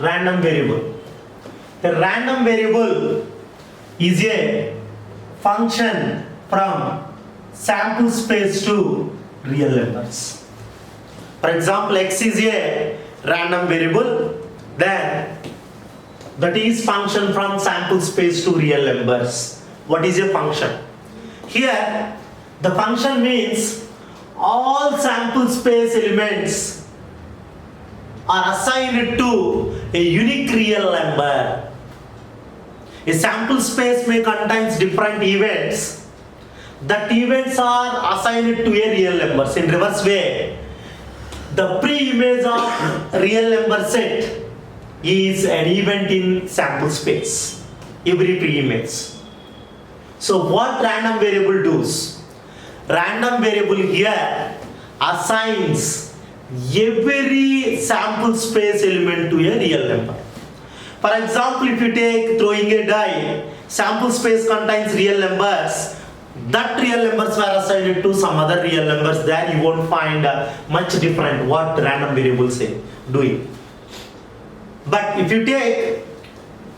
random variable. The random variable is a function from sample space to real numbers. For example, x is a random variable, then that is function from sample space to real numbers. What is a function? Here the function means all sample space elements are assigned to a unique real number. A sample space may contain different events. That events are assigned to a real numbers. In reverse way, the pre-image of real number set is an event in sample space. Every pre-image. So what random variable does? Random variable here assigns every sample space element to a real number. For example, if you take throwing a die, sample space contains real numbers. That real numbers were assigned to some other real numbers. There you won't find much different what random variables say doing. But if you take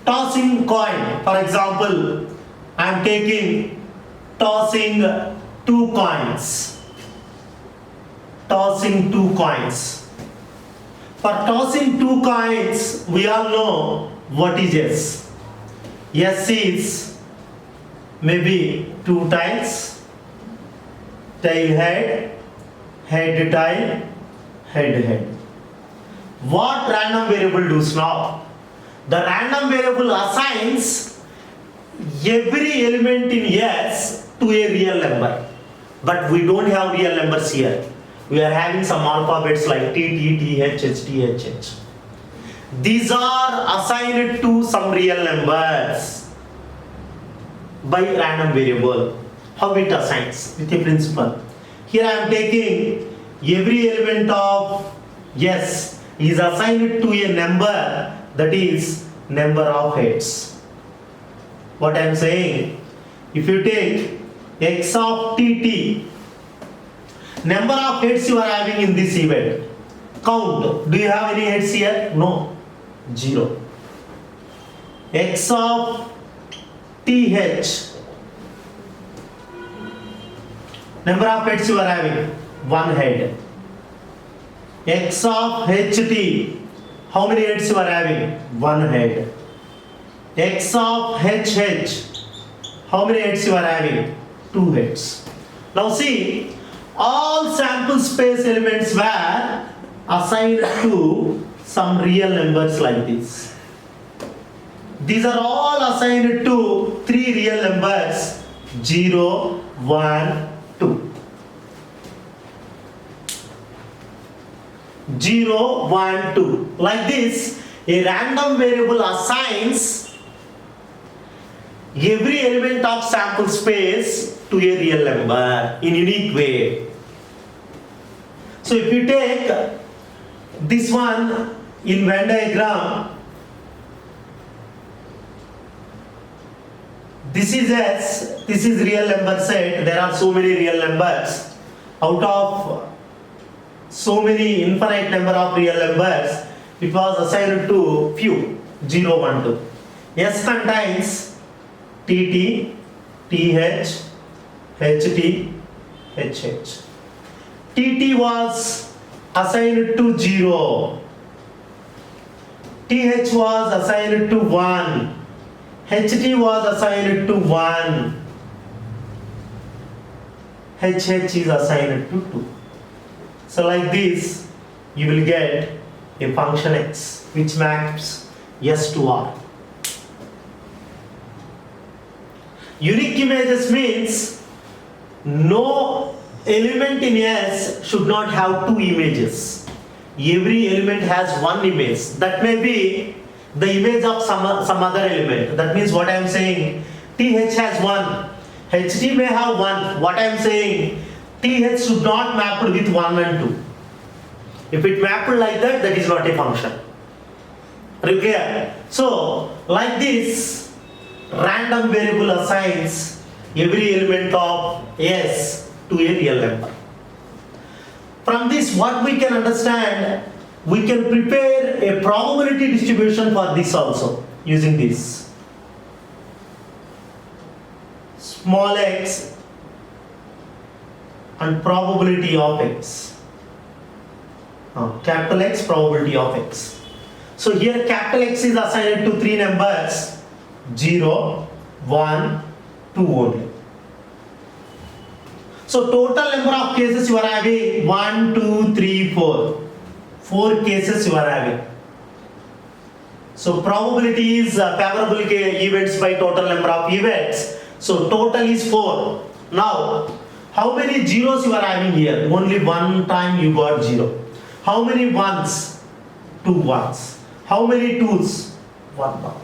tossing coin, for example, I am tossing two coins. Tossing two coins. For tossing two coins, we all know what is S. S is maybe two tiles, tail head, head tail, head head. What random variable does now? The random variable assigns every element in S to a real number. But we don't have real numbers here. We are having some alphabets like T, T, T, H, H, T, H, H. These are assigned to some real numbers by random variable. How it assigns? With a principle. Here I am taking every element of S is assigned to a number, that is number of heads. What I am saying, if you take x of tt, number of heads you are having in this event, count. Do you have any heads here? No. 0. X of th, number of heads you are having? 1 head. X of ht, how many heads you are having? 1 head. X of hh, how many heads you are having? 2 heads. Now see, all sample space elements were assigned to some real numbers like this. These are all assigned to 3 real numbers, 0, 1, 2. 0, 1, 2. Like this, a random variable assigns every element of sample space to a real number in unique way. So if you take this one in Venn diagram, this is S, this is real number set. There are so many real numbers. Out of so many infinite number of real numbers, it was assigned to few, 0, 1, 2. S contains tt, th, ht, hh. tt was assigned to 0. th was assigned to 1. ht was assigned to 1. hh is assigned to 2. So like this, you will get a function x which maps S to R. Unique images means no element in S should not have 2 images. Every element has 1 image. That may be the image of some other element. That means what I am saying, th has 1, ht may have 1. What I am saying, th should not map with 1 and 2. If it mapped like that, that is not a function. Are you clear? So, like this, random variable assigns every element of S to a real number. From this, what we can understand, We can prepare a probability distribution for this also using this. Small x and probability of x. Capital X, probability of x. So here capital X is assigned to three numbers 0, 1, 2 only. So total number of cases you are having 1, 2, 3, 4. 4 cases you are having. So probability is favorable events by total number of events. So total is 4. Now how many zeros you are having here? Only one time you got 0. How many ones? 2 ones. How many twos? 1 one.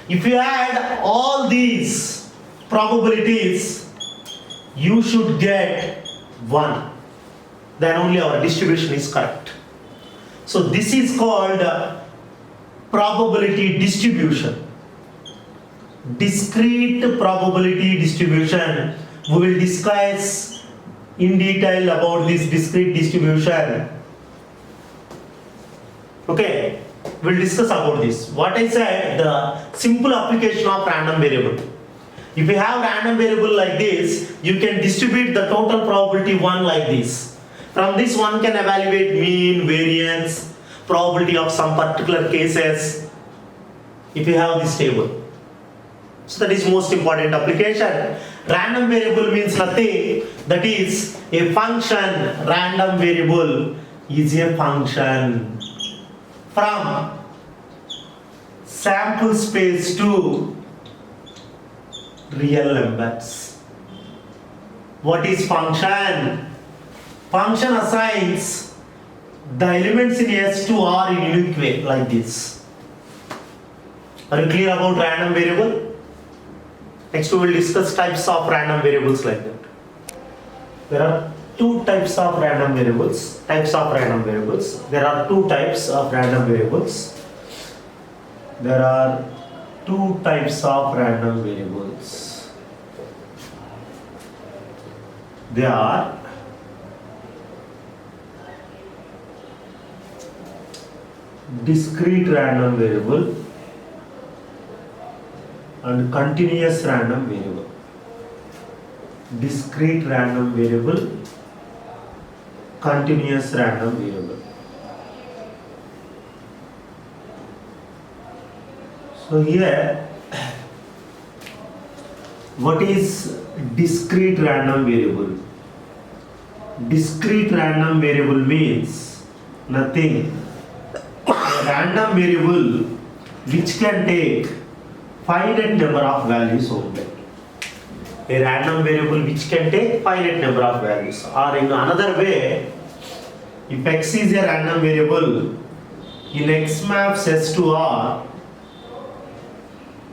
If you add all these probabilities, you should get 1. Then only our distribution is correct. So this is called probability distribution. Discrete probability distribution. We will discuss in detail about this discrete distribution. Okay, we'll discuss about this. What I said, the simple application of random variable. If you have random variable like this, you can distribute the total probability 1 like this. From this one can evaluate mean, variance, probability of some particular cases if you have this table. So that is most important application. Random variable means nothing. That is a function. Random variable is a function from sample space to real numbers. What is function? Function assigns the elements in S to R in unique way like this. Are you clear about random variable? Next we will discuss types of random variables like that. There are two types of random variables. There are two types of random variables. There are two types of random variables. They are discrete random variable and continuous random variable. Discrete random variable, continuous random variable. So here, what is discrete random variable? Discrete random variable means nothing. A random variable which can take finite number of values only. A random variable which can take finite number of values. Or in another way, if x is a random variable, in x maps S to R,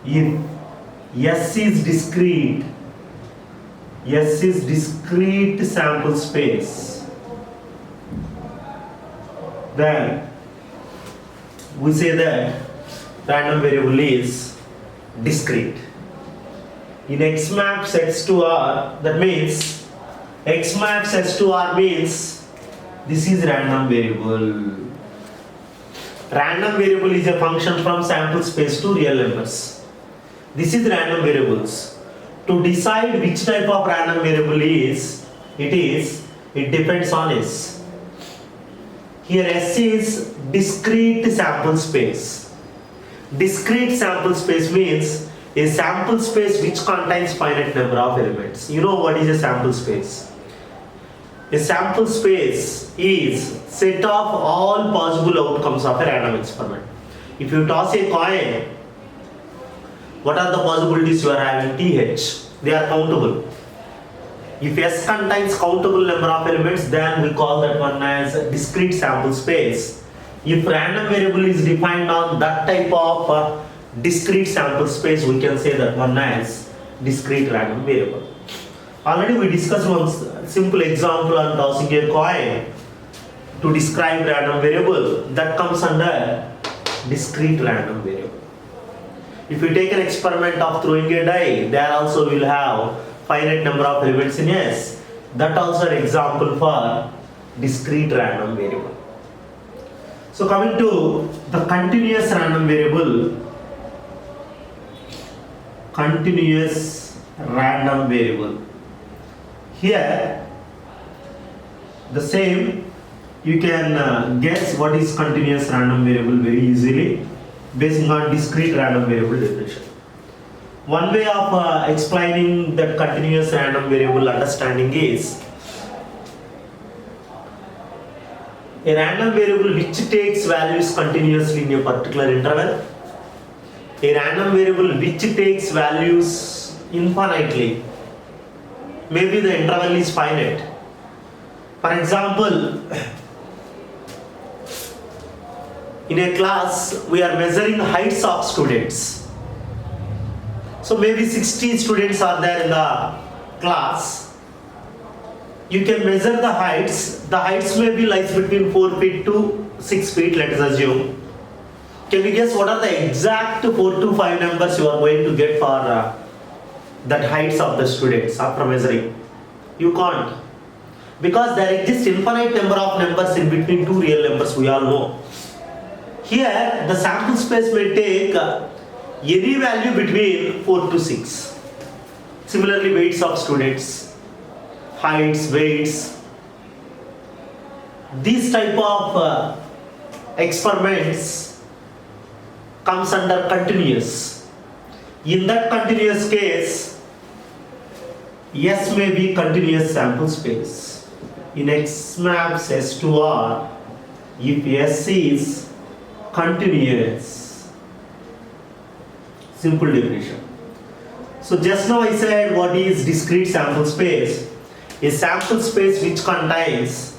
if S is discrete sample space, then we say that random variable is discrete. In x maps x to r, that means x maps s to r means this is random variable. Random variable is a function from sample space to real numbers. This is random variables. To decide which type of random variable it depends on S. Here S is discrete sample space. Discrete sample space means a sample space which contains finite number of elements. You know what is a sample space? A sample space is set of all possible outcomes of a random experiment. If you toss a coin, what are the possibilities you are having? TH. They are countable. If S contains countable number of elements, then we call that one as a discrete sample space. If random variable is defined on that type of discrete sample space, we can say that one as discrete random variable. Already we discussed one simple example on tossing a coin to describe random variable. That comes under discrete random variable. If you take an experiment of throwing a die, there also will have finite number of elements in S. That also an example for discrete random variable. So coming to the continuous random variable, here the same, you can guess what is continuous random variable very easily based on discrete random variable definition. One way of explaining that continuous random variable understanding is a random variable which takes values continuously in a particular interval, a random variable which takes values infinitely, maybe the interval is finite. For example, in a class we are measuring heights of students. So maybe 60 students are there in the class. You can measure the heights. The heights may be lies between 4 feet to 6 feet, let us assume. Can you guess what are the exact 4 to 5 numbers you are going to get for that heights of the students after measuring? You can't. Because there exists infinite number of numbers in between two real numbers, we all know. Here the sample space may take any value between 4 to 6. Similarly, weights of students, heights, weights. These type of experiments comes under continuous. In that continuous case, S may be continuous sample space. In X maps S to R, if S is continuous. Simple definition. So just now I said what is discrete sample space? A sample space which contains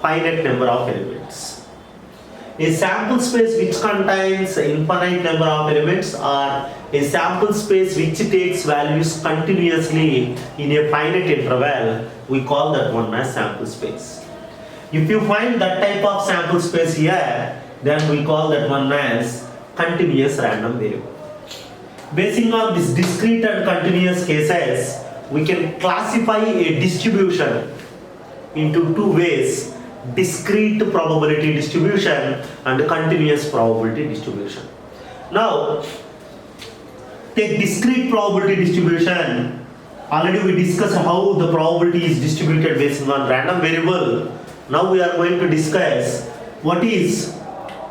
finite number of elements. A sample space which contains infinite number of elements, or a sample space which takes values continuously in a finite interval, we call that one as sample space. If you find that type of sample space here, then we call that one as continuous random variable. Basing on this discrete and continuous cases, we can classify a distribution into two ways: discrete probability distribution and continuous probability distribution. Now, take discrete probability distribution. Already we discussed how the probability is distributed based on random variable. Now we are going to discuss what is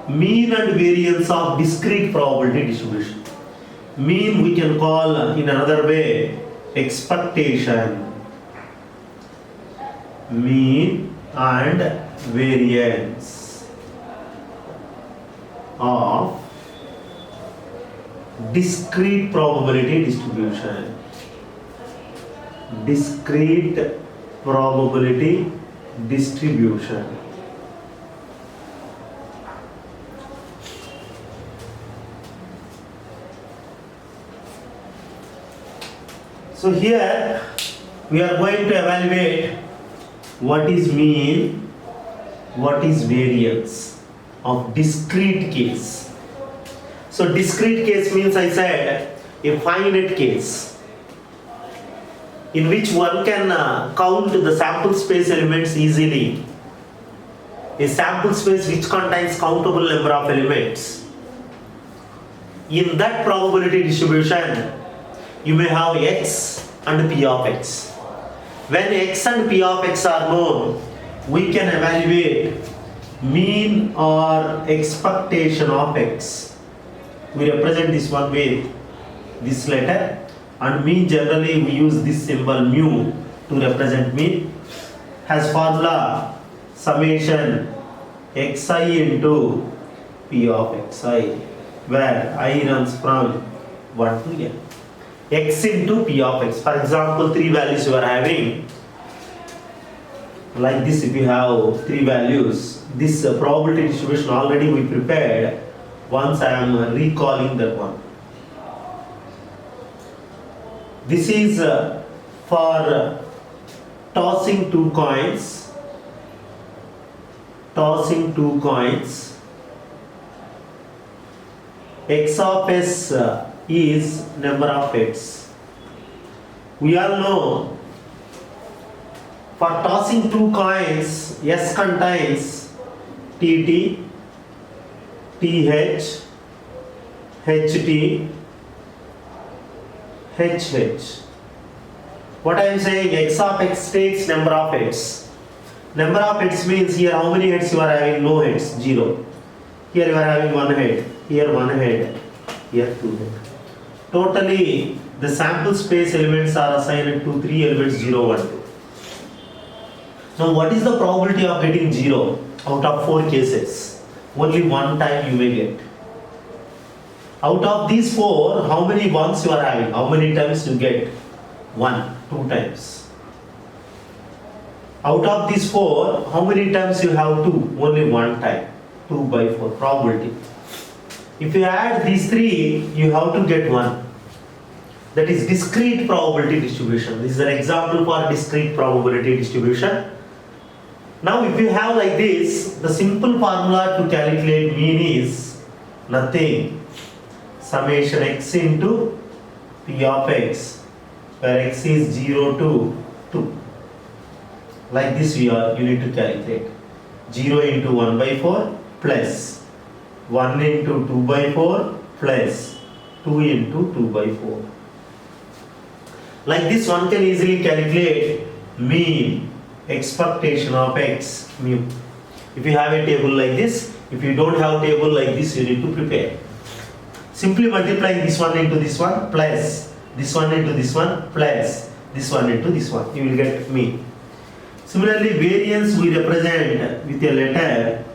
mean and variance of discrete probability distribution. Mean we can call in another way expectation. Mean and variance of discrete probability distribution. Discrete probability distribution. So here we are going to evaluate what is mean, what is variance of discrete case. So discrete case means, I said, a finite case in which one can count the sample space elements easily. A sample space which contains countable number of elements. In that probability distribution, you may have X and P of X. When X and P of X are known, we can evaluate mean or expectation of X. We represent this one with this letter, and mean generally we use this symbol mu to represent mean. Has formula summation xi into P of xi, where I runs from 1 to n. X into P of X. For example, 3 values you are having. Like this, if you have 3 values, this probability distribution already we prepared. Once I am recalling that one. This is for tossing 2 coins. Tossing 2 coins. X of S is number of X. We all know for tossing 2 coins, S contains TT TH, HT, HH. What I am saying, x of x takes number of heads. Number of heads means here how many heads you are having? No heads, 0. Here you are having 1 head, here 1 head, here 2 head. Totally the sample space elements are assigned to 3 elements 0, 1, 2. Now what is the probability of getting 0 out of 4 cases? Only one time you may get. Out of these 4, how many ones you are having? How many times you get? 1, 2 times. Out of these 4, how many times you have 2? Only one time. 2 by 4 probability. If you add these 3, you have to get 1. That is discrete probability distribution. This is an example for discrete probability distribution. Now if you have like this, the simple formula to calculate mean is nothing. Summation x into p of x, where x is 0 to 2. Like this you need to calculate. 0 into 1 by 4 plus 1 into 2 by 4 plus 2 into 2 by 4. Like this one can easily calculate mean expectation of x mu. If you have a table like this, if you don't have a table like this, you need to prepare. Simply multiplying this one into this one plus this one into this one plus this one into this one, you will get mean. Similarly, variance we represent with a letter.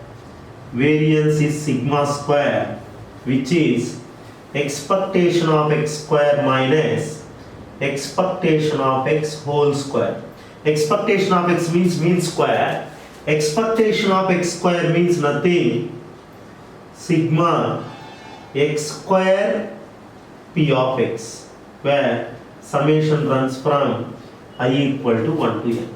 Variance is sigma square, which is expectation of x square minus expectation of x whole square. Expectation of x means mean square. Expectation of x square means nothing. Sigma x square p of x, where summation runs from I equal to 1 to n.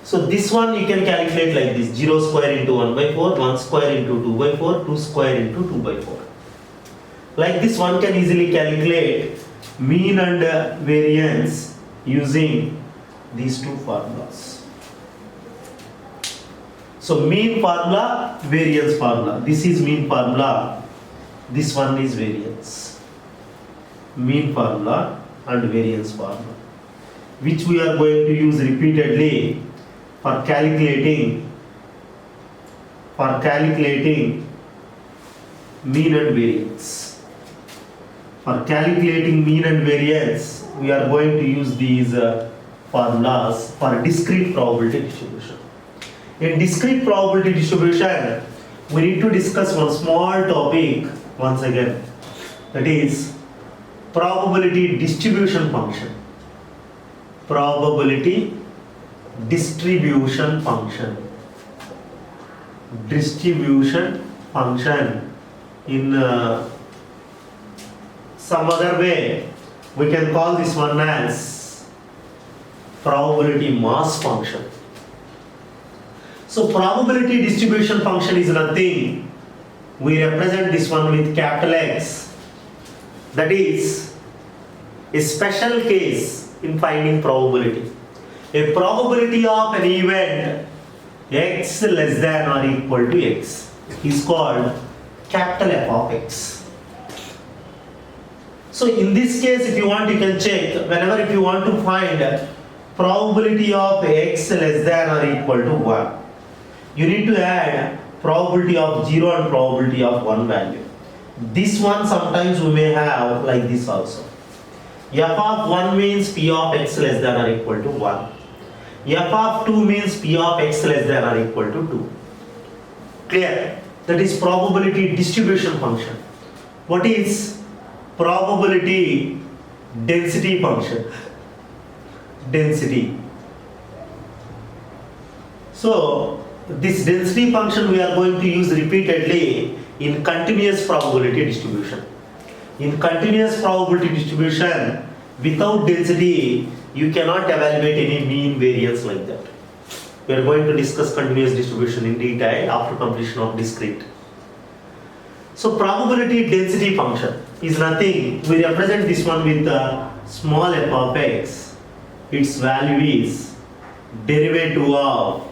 So this one you can calculate like this: 0 square into 1 by 4, 1 square into 2 by 4, 2 square into 2 by 4. Like this one can easily calculate mean and variance using these two formulas. So mean formula, variance formula. This is mean formula, this one is variance. Mean formula and variance formula, which we are going to use repeatedly for calculating mean and variance. For calculating mean and variance, we are going to use these formulas for discrete probability distribution. In discrete probability distribution, we need to discuss one small topic once again, that is probability distribution function. Probability distribution function. Distribution function. In some other way, we can call this one as probability mass function. So probability distribution function is nothing. We represent this one with capital X. That is a special case in finding probability. A probability of an event x less than or equal to x is called capital F of x. So in this case, if you want, you can check whenever if you want to find probability of x less than or equal to 1, you need to add probability of 0 and probability of 1 value. This one sometimes we may have like this also. F of 1 means p of x less than or equal to 1. F of 2 means p of x less than or equal to 2. Clear? That is probability distribution function. What is probability density function? Density. So this density function we are going to use repeatedly in continuous probability distribution. In continuous probability distribution, without density, you cannot evaluate any mean variance like that. We are going to discuss continuous distribution in detail after completion of discrete. So probability density function is nothing. We represent this one with a small f of x. Its value is derivative of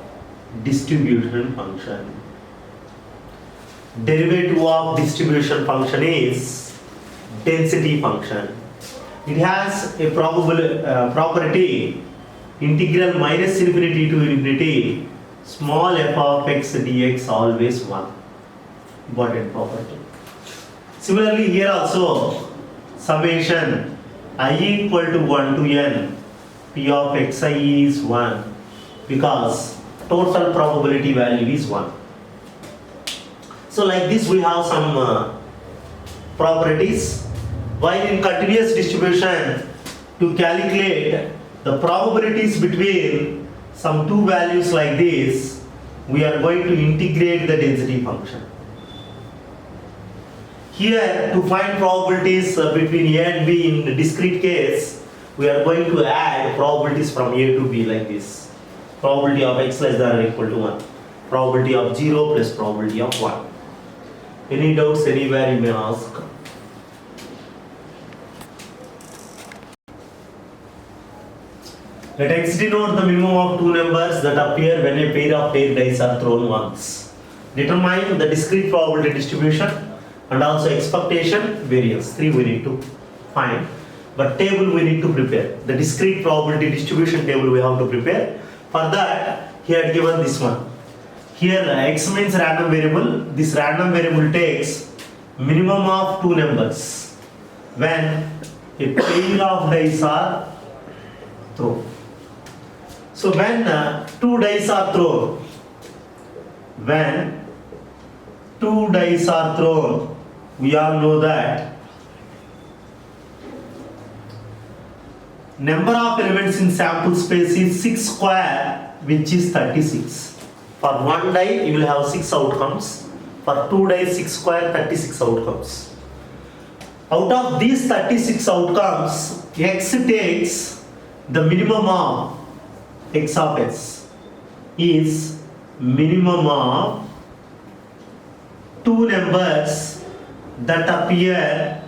distribution function. derivative of distribution function is density function. It has a property integral minus infinity to infinity small f of x dx always 1. Important property. Similarly here also summation I equal to 1 to n p of xi is 1 because total probability value is 1. So like this we have some properties. While in continuous distribution, to calculate the probabilities between some two values like this, we are going to integrate the density function. Here to find probabilities between A and B in the discrete case, we are going to add probabilities from A to B like this. Probability of x less than or equal to 1. Probability of 0 plus probability of 1. Any doubts anywhere you may ask. Let x denote the minimum of two numbers that appear when a pair of paired dice are thrown once. Determine the discrete probability distribution and also expectation variance. 3 we need to find. But table we need to prepare. The discrete probability distribution table we have to prepare. For that, he had given this one. Here x means random variable. This random variable takes minimum of two numbers when a pair of dice are thrown. So when two dice are thrown, we all know that number of elements in sample space is 6 square, which is 36. For one die you will have 6 outcomes. For two dice 6 square, 36 outcomes. Out of these 36 outcomes, x takes the minimum of x of s is minimum of two numbers that appear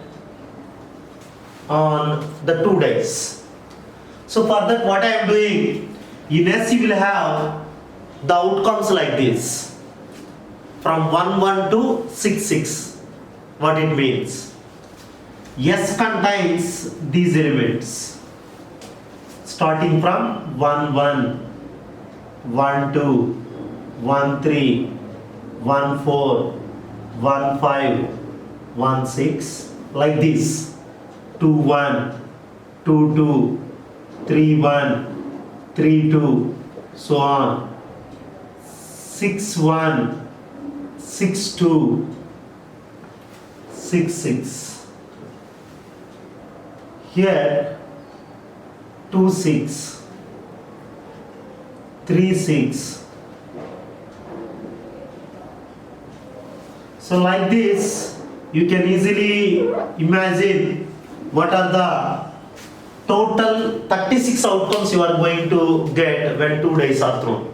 on the two dice. So for that what I am doing, in S you will have the outcomes like this from 1 1 to 6 6. What it means? S contains these elements starting from 1 1, 1 2, 1 3, 1 4, 1 5, 1 6 like this. 2 1, 2 2, 3 1, 3 2, so on. 6 1, 6 2, 6 6. Here 2 6, 3 6. So like this you can easily imagine what are the total 36 outcomes you are going to get when two dice are thrown.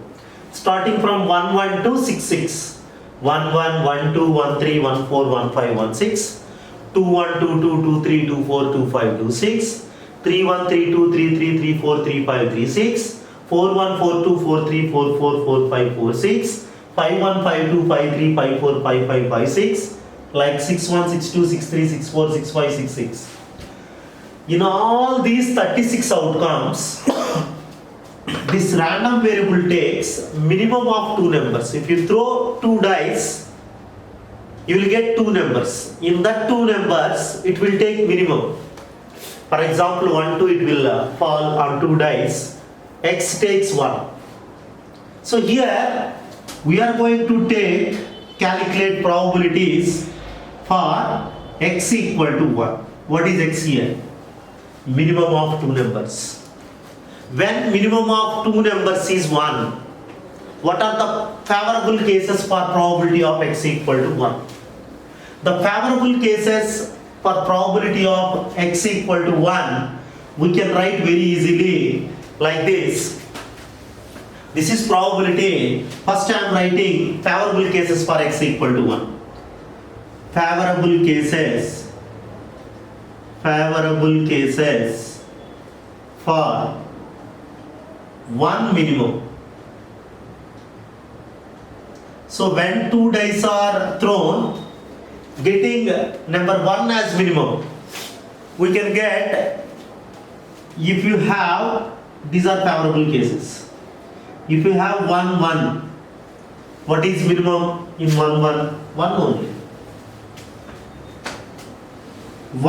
Starting from 1 1 to 6 6. 1 1, 1 2, 1 3, 1 4, 1 5, 1 6. 2 1, 2 2, 2 3, 2 4, 2 5, 2 6. 3 1 3 2 3 3 3 4 3 5 3 6. 4 1 4 2 4 3 4 4 4 5 4 6. 5 1 5 2 5 3 5 4 5 5 5 6. Like 6 1 6 2 6 3 6 4 6 5 6 6. In all these 36 outcomes, this random variable takes minimum of two numbers. If you throw two dice, you will get two numbers. In that two numbers, it will take minimum. For example, 1 2 it will fall on two dice. X takes 1. So here we are going to calculate probabilities for x equal to 1. What is x here? Minimum of two numbers. When minimum of two numbers is 1, what are the favorable cases for probability of x equal to 1? The favorable cases for probability of x equal to 1, we can write very easily like this. This is probability. First I am writing favorable cases for x equal to 1. Favorable cases for 1 minimum. So when two dice are thrown, getting number 1 as minimum, we can get, if you have, these are favorable cases. If you have 1 1, what is minimum in 1 1? 1 only.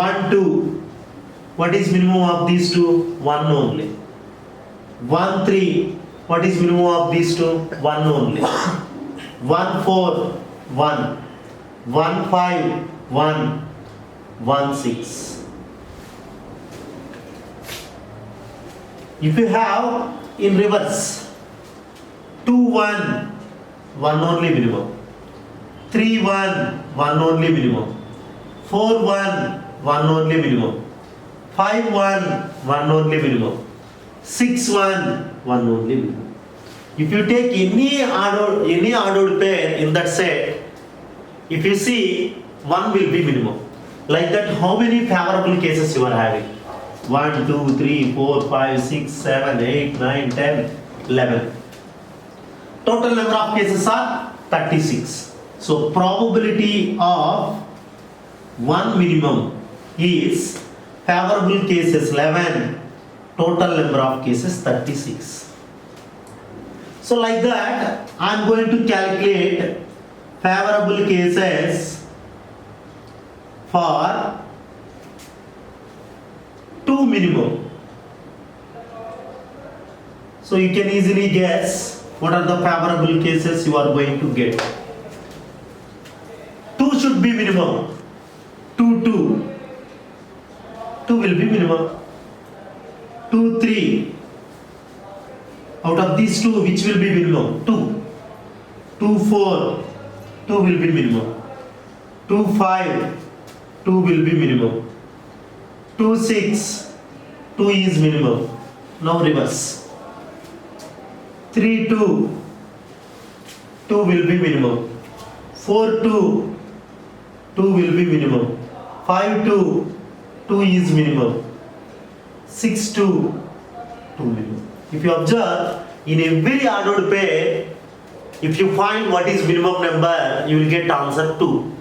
1 2, what is minimum of these two? 1 only. 1 3, what is minimum of these two? 1 only. 1 4, 1. 1 5, 1. 1 6. If you have in reverse, 2 1, 1 only minimum. 3 1, 1 only minimum. 4 1, 1 only minimum. 5 1, 1 only minimum. 6 1, 1 only minimum. If you take any ordered pair in that set, if you see, 1 will be minimum. Like that, how many favorable cases you are having? 1 2 3 4 5 6 7 8 9 10 11. Total number of cases are 36. So probability of 1 minimum is favorable cases 11, total number of cases 36. So like that, I am going to calculate favorable cases for 2 minimum. So you can easily guess what are the favorable cases you are going to get. 2 should be minimum. 2 2. 2 will be minimum. 2 3. Out of these two, which will be minimum? 2. 2 4. 2 will be minimum. 2 5. 2 will be minimum. 2 6. 2 is minimum. Now reverse. 3 2. 2 will be minimum. 4 2. 2 will be minimum. 5 2. 2 is minimum. 6 2. 2 minimum. If you observe, in every ordered pair, if you find what is minimum number, you will get answer 2.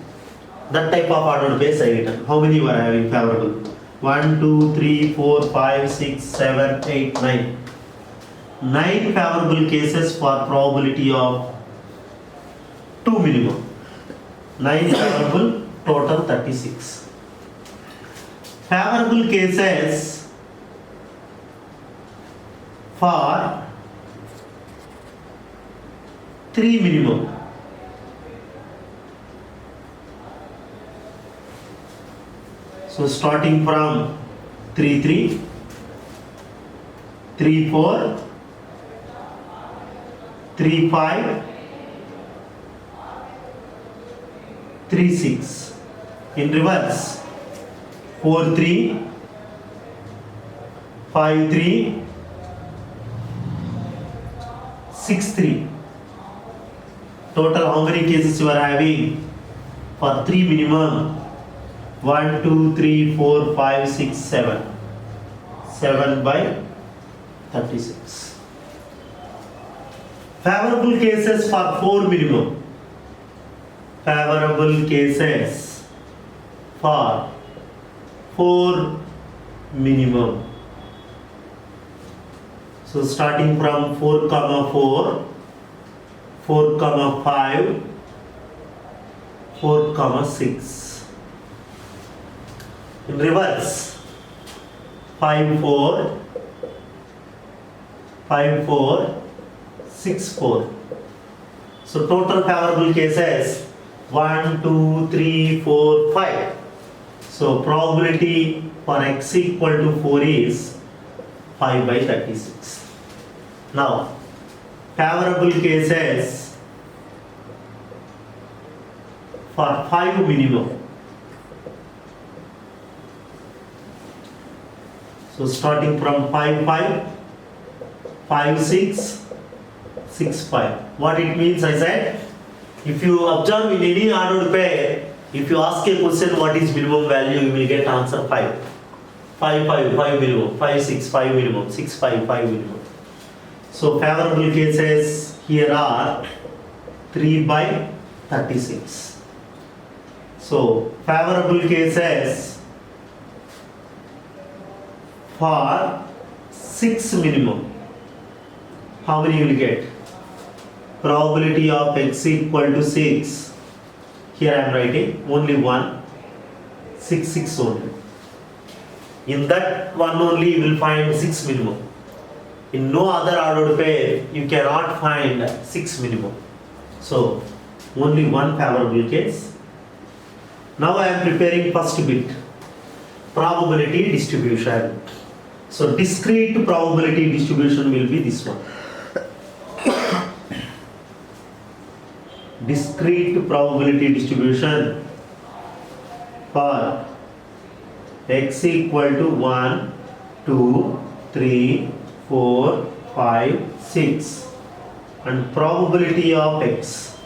That type of ordered pairs I written. How many you are having favorable? 1 2 3 4 5 6 7 8 9. 9 favorable cases for probability of 2 minimum. 9 favorable, total 36. Favorable cases for 3 minimum. So starting from 3 3, 3 4, 3 5, 3 6. In reverse, 4 3, 5 3, 6 3. Total how many cases you are having? For 3 minimum, 1 2 3 4 5 6 7. 7 by 36. Favorable cases for 4 minimum. Favorable cases for 4 minimum. So starting from 4 comma 4, 4 comma 5, 4 comma 6. In reverse, 5 4, 5 4, 6 4. So total favorable cases 1 2 3 4 5. So probability for x equal to 4 is 5 by 36. Now favorable cases for 5 minimum. So starting from 5 5, 5 6, 6 5. What it means, I said, if you observe in any ordered pair, if you ask a question what is minimum value, you will get answer 5. 5 5, 5 minimum, 5 6, 5 minimum, 6 5, 5 minimum. So favorable cases here are 3 by 36. So favorable cases for 6 minimum. How many you will get? Probability of x equal to 6. Here I am writing only 1. 6, 6 only. In that one only you will find 6 minimum. In no other ordered pair you cannot find 6 minimum. So only one favorable case. Now I am preparing first bit. Probability distribution. So discrete probability distribution will be this one. Discrete probability distribution for x equal to 1, 2, 3, 4, 5, 6 and probability of x.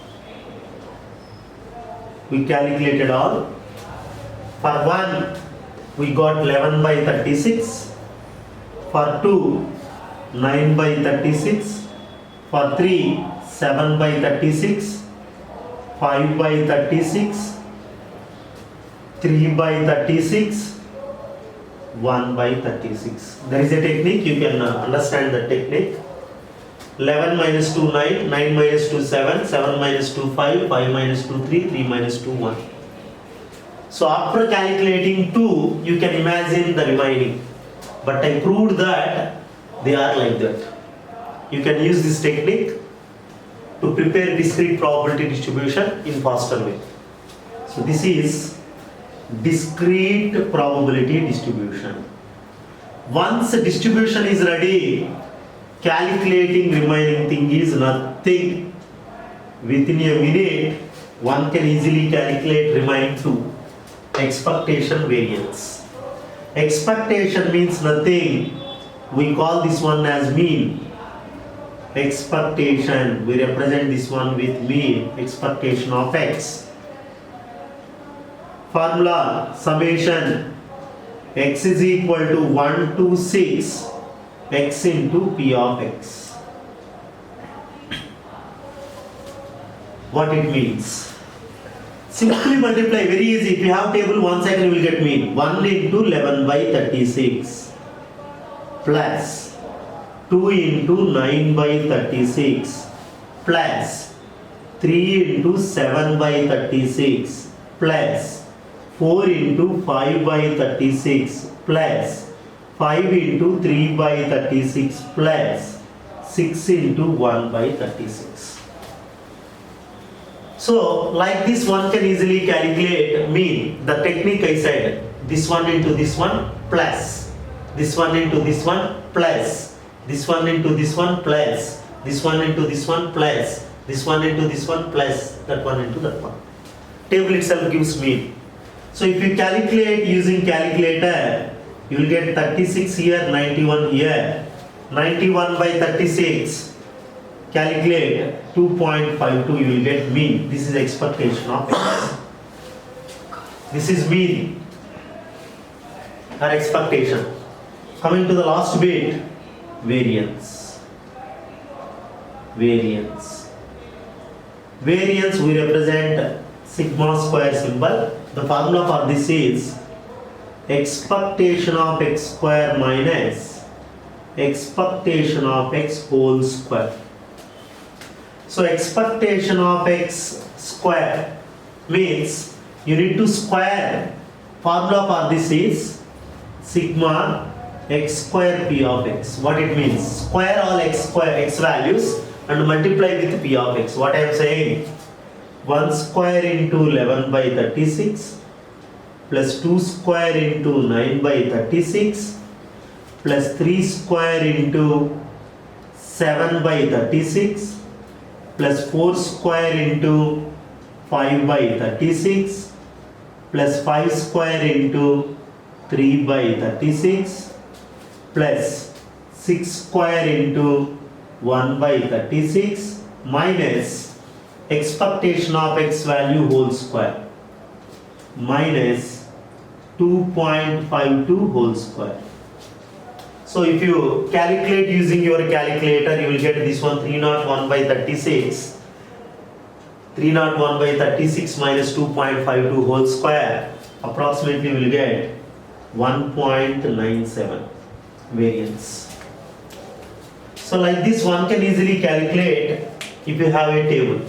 We calculated all. For 1 we got 11 by 36. For 2 9 by 36. For 3 7 by 36. 5 by 36, 3 by 36, 1 by 36. There is a technique, you can understand the technique. 11 minus 2, 9, 9 minus 2, 7, 7 minus 2, 5, 5 minus 2, 3, 3 minus 2, 1. So after calculating 2, you can imagine the remaining. But I proved that they are like that. You can use this technique to prepare discrete probability distribution in faster way. So this is discrete probability distribution. Once a distribution is ready, calculating remaining thing is nothing. Within a minute, one can easily calculate remaining two. Expectation variance. Expectation means nothing. We call this one as mean. Expectation, we represent this one with mean, expectation of x. Formula, summation, x is equal to 1 to 6, x into p of x. What it means? Simply multiply, very easy. If you have table, one second you will get mean. 1 into 11 by 36 plus 2 into 9 by 36 plus 3 into 7 by 36 plus 4 into 5 by 36 plus 5 into 3 by 36 plus 6 into 1 by 36. So like this one can easily calculate mean. The technique I said, this one into this one plus this one into this one plus this one into this one plus this one into this one plus this one into this one plus that one into that one. Table itself gives mean. So if you calculate using calculator, you will get 36 here, 91 here. 91 by 36, calculate 2.52, you will get mean. This is expectation of x. This is mean or expectation. Coming to the last bit, variance. Variance. Variance we represent sigma square symbol. The formula for this is expectation of x square minus expectation of x whole square. So expectation of x square means you need to square. Formula for this is sigma x square p of x. What it means? Square all x square x values and multiply with p of x. What I am saying? 1 square into 11 by 36 plus 2 square into 9 by 36 plus 3 square into 7 by 36 plus 4 square into 5 by 36 plus 5 square into 3 by 36 plus 6 square into 1 by 36 minus expectation of x value whole square minus 2.52 whole square. So if you calculate using your calculator, you will get this one 301 by 36 301 by 36 minus 2.52 whole square, approximately will get 1.97 variance. So like this one can easily calculate if you have a table.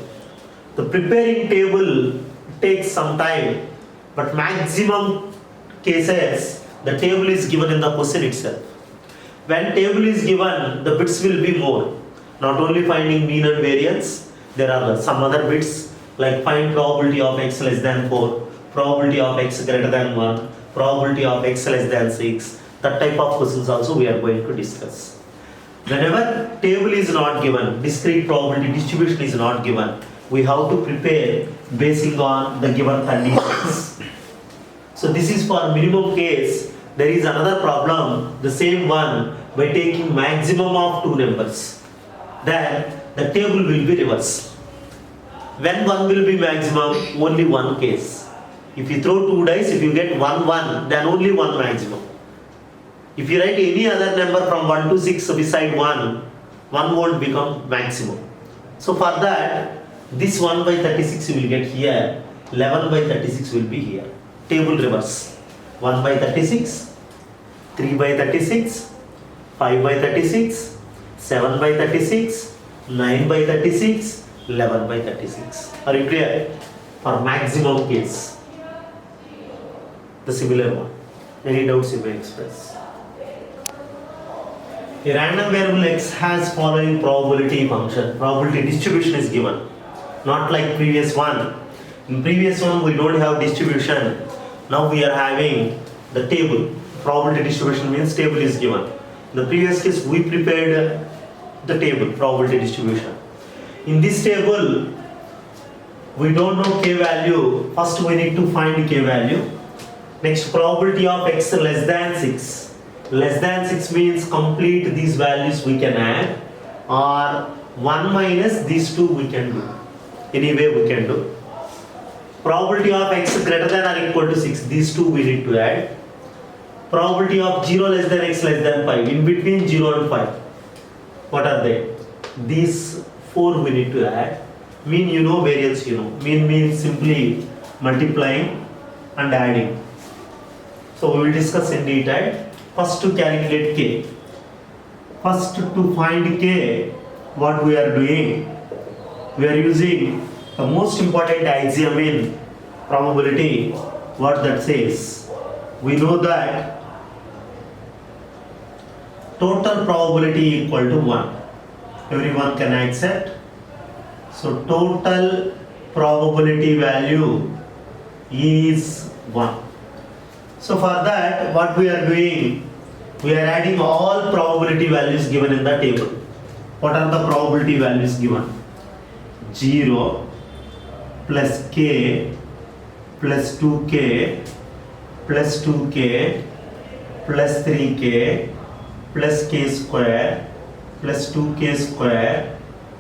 The preparing table takes some time, but maximum cases the table is given in the question itself. When table is given, the bits will be more. Not only finding mean and variance, there are some other bits like find probability of x less than 4, probability of x greater than 1, probability of x less than 6. That type of questions also we are going to discuss. Whenever table is not given, discrete probability distribution is not given, we have to prepare basing on the given conditions. So this is for minimum case. There is another problem, the same one, by taking maximum of two numbers. Then the table will be reversed. When one will be maximum, only one case. If you throw two dice, if you get 1, 1, then only one maximum. If you write any other number from 1 to 6 beside 1, 1 won't become maximum. So for that, this 1 by 36 you will get here, 11 by 36 will be here. Table reverse. 1 by 36, 3 by 36, 5 by 36, 7 by 36, 9 by 36, 11 by 36. Are you clear? For maximum case. The similar one. Any doubts you may express. A random variable x has following probability function. Probability distribution is given. Not like previous one. In previous one we don't have distribution. Now we are having the table. Probability distribution means table is given. In the previous case we prepared the table, probability distribution. In this table we don't know k value. First we need to find k value. Next, probability of x less than 6. Less than 6 means complete these values we can add, or 1 minus these two we can do. Anyway we can do. Probability of x greater than or equal to 6, these two we need to add. Probability of 0 less than x less than 5, in between 0 and 5. What are they? These 4 we need to add. Mean you know, variance you know. Mean means simply multiplying and adding. So we will discuss in detail. First to calculate k. First to find k, what we are doing? We are using the most important axiom in probability. What that says? We know that total probability equal to 1. Everyone can accept. So total probability value is 1. So for that, what we are doing, we are adding all probability values given in the table. What are the probability values given? 0 plus k plus 2k plus 2k plus 3k plus k square plus 2k square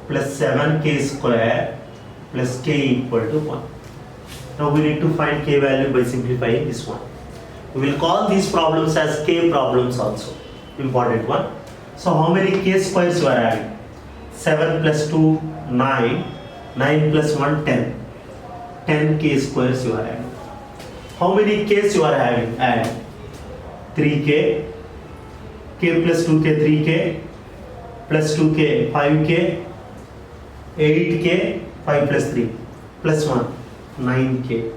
plus 7k square plus k equal to 1. Now we need to find k value by simplifying this one. We will call these problems as k problems also. Important one. So how many k squares you are adding? 7 plus 2, 9. 9 plus 1, 10. 10 k squares you are adding. How many k's you are having? Add 3k. K plus 2k, 3k. Plus 2k, 5k. 8k, 5 plus 3. Plus 1, 9k.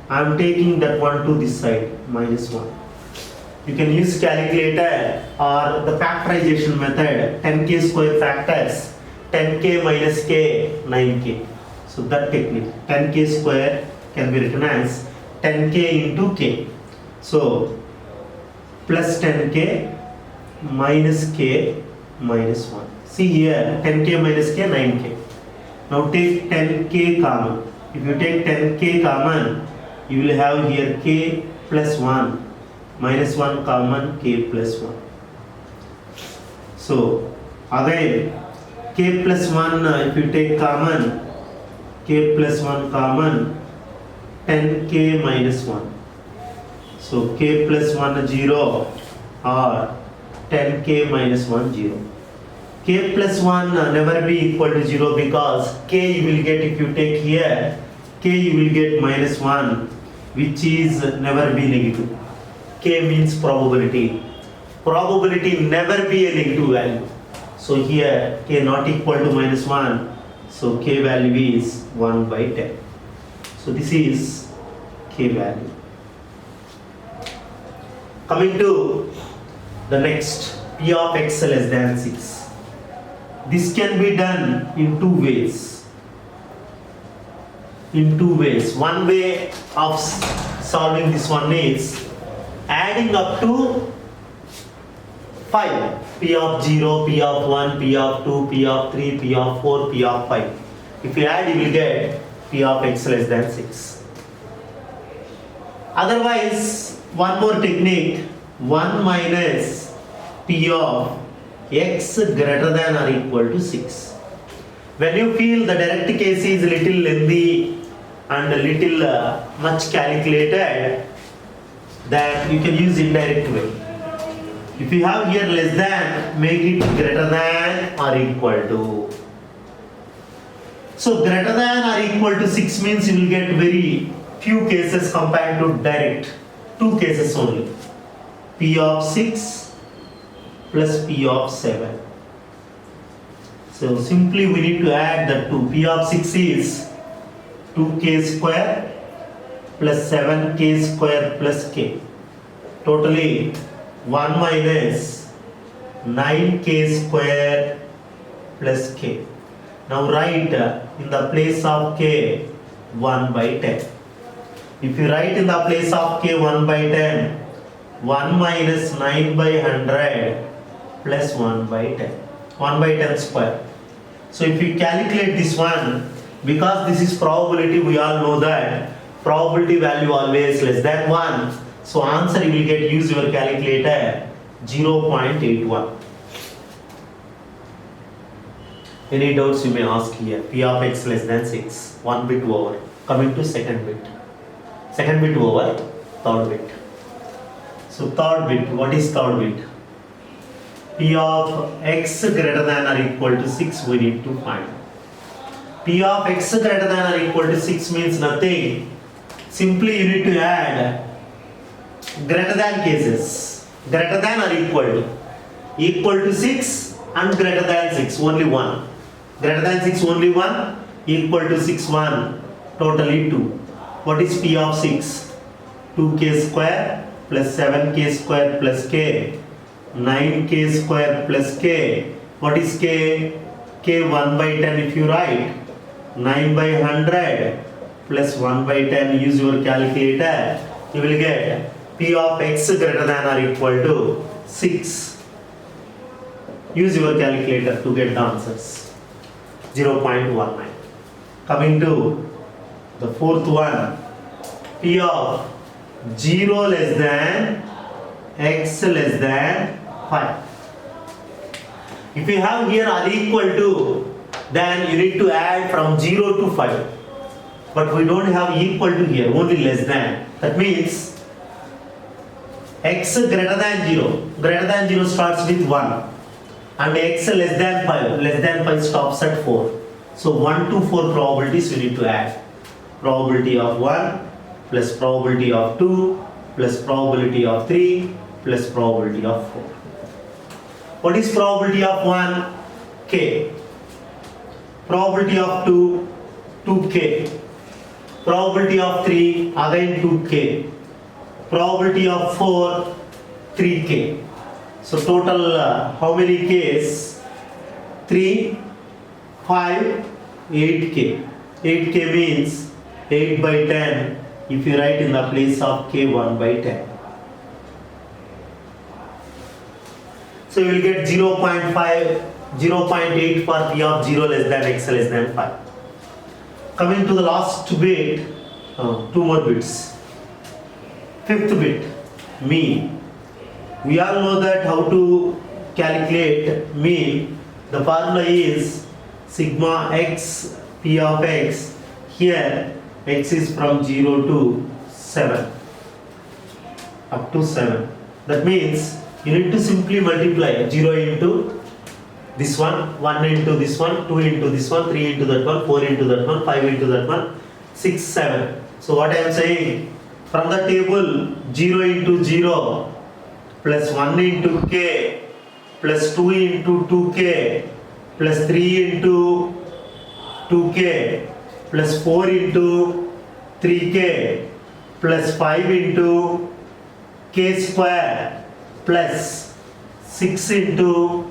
I am taking that one to this side, minus 1. You can use calculator or the factorization method, 10k square factors, 10k minus k, 9k. So that technique, 10k square can be written as 10k into k. So plus 10k minus k minus 1. See here, 10k minus k, 9k. Now take 10k common. If you take 10k common, you will have here k plus 1 minus 1 common, k plus 1. So again k plus 1 if you take common, k plus 1 common, 10k minus 1. So k plus 1 0 or 10k minus 1 0. k plus 1 never be equal to 0 because k you will get, if you take here, k you will get minus 1, which is never be negative. K means probability. Probability never be a negative value. So here k not equal to minus 1. So k value is 1 by 10. So this is k value. Coming to the next, p of x less than 6. This can be done in two ways. One way of solving this one is adding up to 5. P of 0, P of 1, P of 2, P of 3, P of 4, P of 5. If you add, you will get P of x less than 6. Otherwise, one more technique, 1 minus P of x greater than or equal to 6. When you feel the direct case is little lengthy and a little much calculated, then you can use indirect way. If you have here less than, make it greater than or equal to. So greater than or equal to 6 means you will get very few cases compared to direct. 2 cases only. P of 6 plus P of 7. So simply we need to add the 2. P of 6 is 2k square plus 7k square plus k. Totally 1 minus 9k square plus k. Now write in the place of k 1 by 10. If you write in the place of k 1 by 10, 1 minus 9 by 100 plus 1 by 10. 1 by 10 square. So if you calculate this one, because this is probability, we all know that probability value always less than 1. So answer you will get, use your calculator, 0.81. Any doubts you may ask here. P of x less than 6. 1 bit over. Coming to second bit. Second bit over third bit. So third bit, what is third bit? P of x greater than or equal to 6 we need to find. P of x greater than or equal to 6 means nothing. Simply you need to add greater than cases. Greater than or equal to 6 and greater than 6, only 1. Greater than 6, only 1. Equal to 6, 1. Totally 2. What is P of 6? 2k square plus 7k square plus k. 9k square plus k. What is k? K 1 by 10 if you write. 9 by 100 plus 1 by 10. Use your calculator. You will get P of x greater than or equal to 6. Use your calculator to get the answers. 0.19. Coming to the fourth one. P of 0 less than x less than 5. If you have here or equal to, then you need to add from 0 to 5. But we don't have equal to here, only less than. That means x greater than 0. Greater than 0 starts with 1. And x less than 5. Less than 5 stops at 4. So 1 to 4 probabilities we need to add. Probability of 1 plus probability of 2 plus probability of 3 plus probability of 4. What is probability of 1? K. Probability of 2, 2k. Probability of 3, again 2k. Probability of 4, 3k. So total how many k's? 3, 5, 8k. 8k means 8 by 10 if you write in the place of k 1 by 10. So you will get 0.5, 0.8 for P of 0 less than x less than 5. Coming to the last bit, 2 more bits. Fifth bit, mean. We all know that how to calculate mean. The formula is sigma x P of x. Here x is from 0 to 7. Up to 7. That means you need to simply multiply 0 into This one, 1 into this one, 2 into this one, 3 into that one, 4 into that one, 5 into that one, 6, 7. So what I am saying, from the table 0 into 0 plus 1 into k plus 2 into 2k plus 3 into 2k plus 4 into 3k plus 5 into k square plus 6 into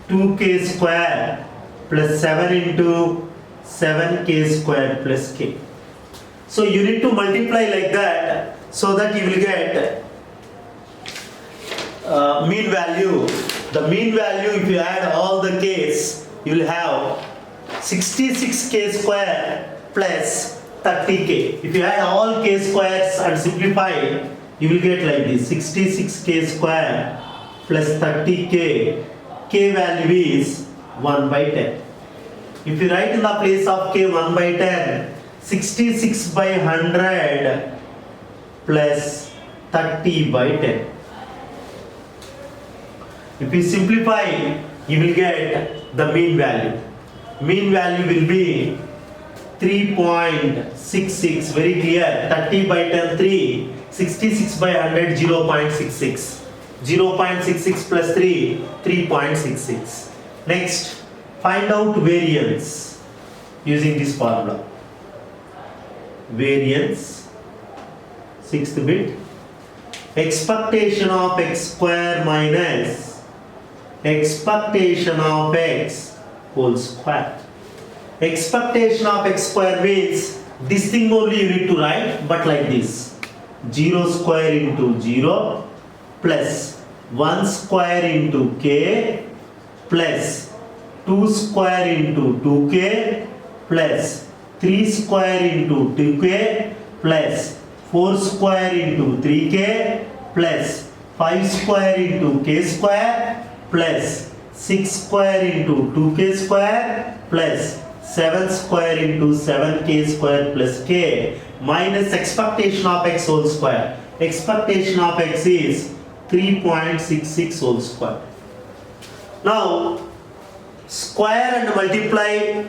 2k square plus 7 into 7k square plus k. So you need to multiply like that so that you will get mean value. The mean value, if you add all the k's, you will have 66k square plus 30k. If you add all k squares and simplify, you will get like this: 66k square plus 30k. K value is 1 by 10. If you write in the place of k 1 by 10, 66 by 100 plus 30 by 10. If you simplify, you will get the mean value. Mean value will be 3.66, very clear. 30 by 10, 3. 66 by 100, 0.66. 0.66 plus 3, 3.66. Next, find out variance using this formula. Variance, 6th bit. Expectation of x square minus expectation of x whole square. Expectation of x square means this thing only you need to write, but like this: 0 square into 0 plus 1 square into k plus 2 square into 2k plus 3 square into 2k plus 4 square into 3k plus 5 square into k square plus 6 square into 2k square plus 7 square into 7k square plus k minus expectation of x whole square. Expectation of x is 3.66 whole square. Now square and multiply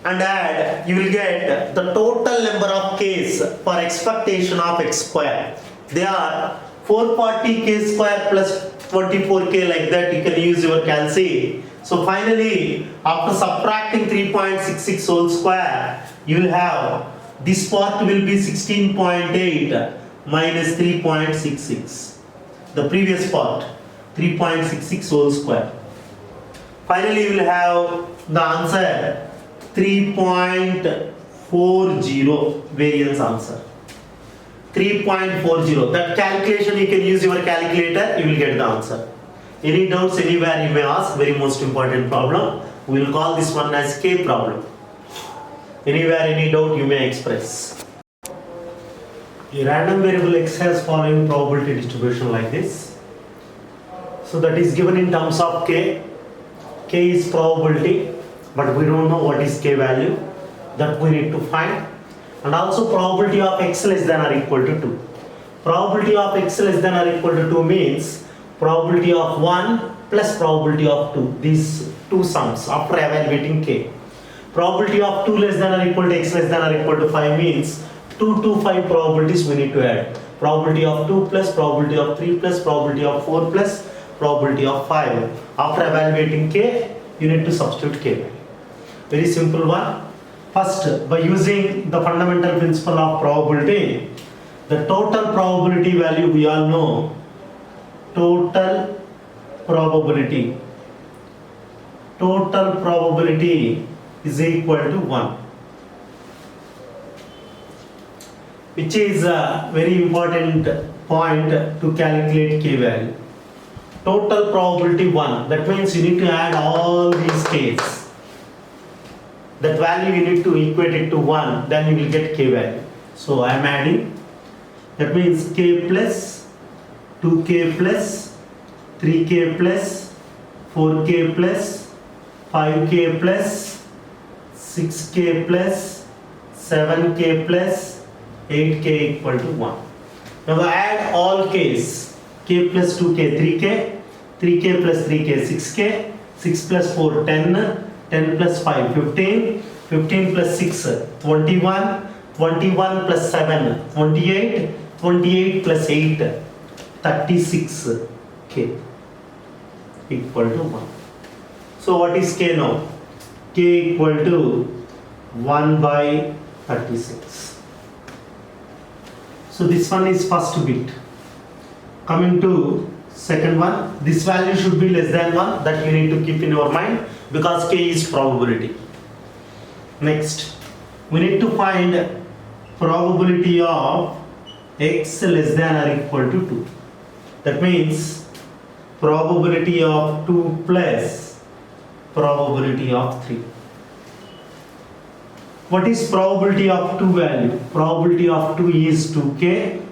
and add, you will get the total number of k's for expectation of x square. They are 440k square plus 24k, like that you can use your calci. So finally, after subtracting 3.66 whole square, you will have this part will be 16.8 minus 3.66. The previous part, 3.66 whole square. Finally, you will have the answer 3.40, variance answer. 3.40. That calculation you can use your calculator, you will get the answer. Any doubts anywhere you may ask, very most important problem. We will call this one as K problem. Anywhere any doubt you may express. A random variable x has following probability distribution like this. So that is given in terms of K. K is probability, but we don't know what is K value. That we need to find. And also probability of x less than or equal to 2. Probability of x less than or equal to 2 means probability of 1 plus probability of 2. These two sums after evaluating K. Probability of 2 less than or equal to x less than or equal to 5 means 2 to 5 probabilities we need to add. Probability of 2 plus probability of 3 plus probability of 4 plus probability of 5. After evaluating K, you need to substitute K. Very simple one. First, by using the fundamental principle of probability, the total probability value we all know. Total probability. Total probability is equal to 1. Which is a very important point to calculate K value. Total probability 1. That means you need to add all these K's. That value you need to equate it to 1, then you will get K value. So I am adding. That means K plus 2K plus 3K plus 4K plus 5K plus 6K plus 7K plus 8K equal to 1. Now add all K's. K plus 2K 3K, 3K plus 3K 6K, 6 plus 4, 10, 10 plus 5, 15, 15 plus 6, 21, 21 plus 7, 28, 28 plus 8, 36k equal to 1. So what is k now? K equal to 1 by 36. So this one is first bit. Coming to second one, this value should be less than 1, that you need to keep in your mind because k is probability. Next, we need to find probability of x less than or equal to 2. That means probability of 2 plus probability of 3. What is probability of 2 value? Probability of 2 is 2k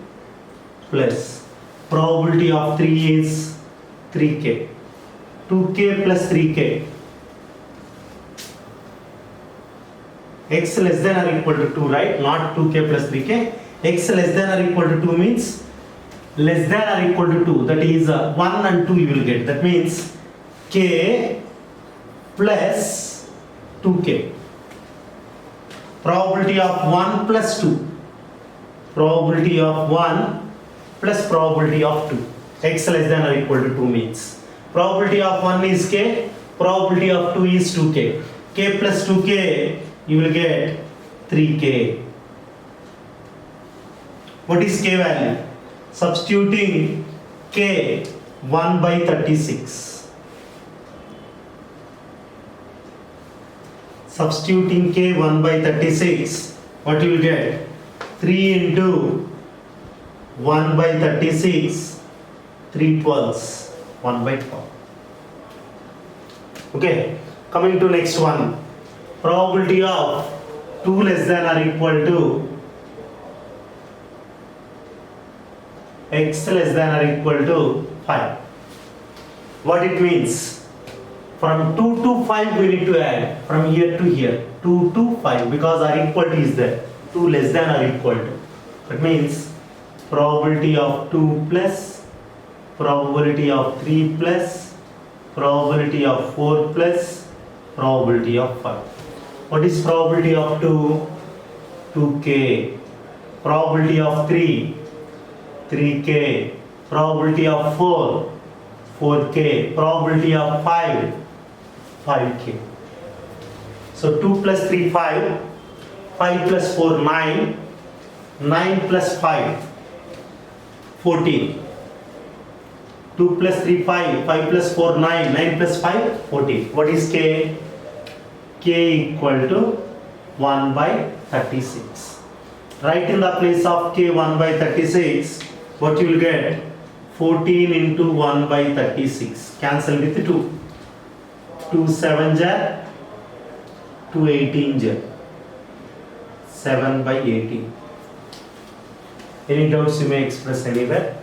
plus probability of 3 is 3k. 2k plus 3k. X less than or equal to 2, right? Not 2k plus 3k. X less than or equal to 2 means less than or equal to 2. That is 1 and 2 you will get. That means k plus 2k. Probability of 1 plus 2. Probability of 1 plus probability of 2. X less than or equal to 2 means probability of 1 is k, probability of 2 is 2k. K plus 2k, you will get 3k. What is k value? Substituting k 1 by 36. Substituting k 1 by 36, what you will get? 3 into 1 by 36, 3 12s, 1 by 12. Okay, coming to next one. Probability of 2 less than or equal to x less than or equal to 5. What it means? From 2 to 5 we need to add from here to here. 2 to 5 because our equal to is there. 2 less than or equal to. That means probability of 2 plus probability of 3 plus probability of 4 plus probability of 5. What is probability of 2? 2k. Probability of 3? 3k. Probability of 4? 4k. Probability of 5? 5k. So 2 plus 3 5, 5 plus 4 9, 9 plus 5 14. 2 plus 3 5, 5 plus 4 9, 9 plus 5 14. What is k? K equal to 1 by 36. Write in the place of k 1 by 36, what you will get? 14 into 1 by 36. Cancel with 2. 2 7 jar, 2 18 jar. 7 by 18. Any doubts you may express anywhere?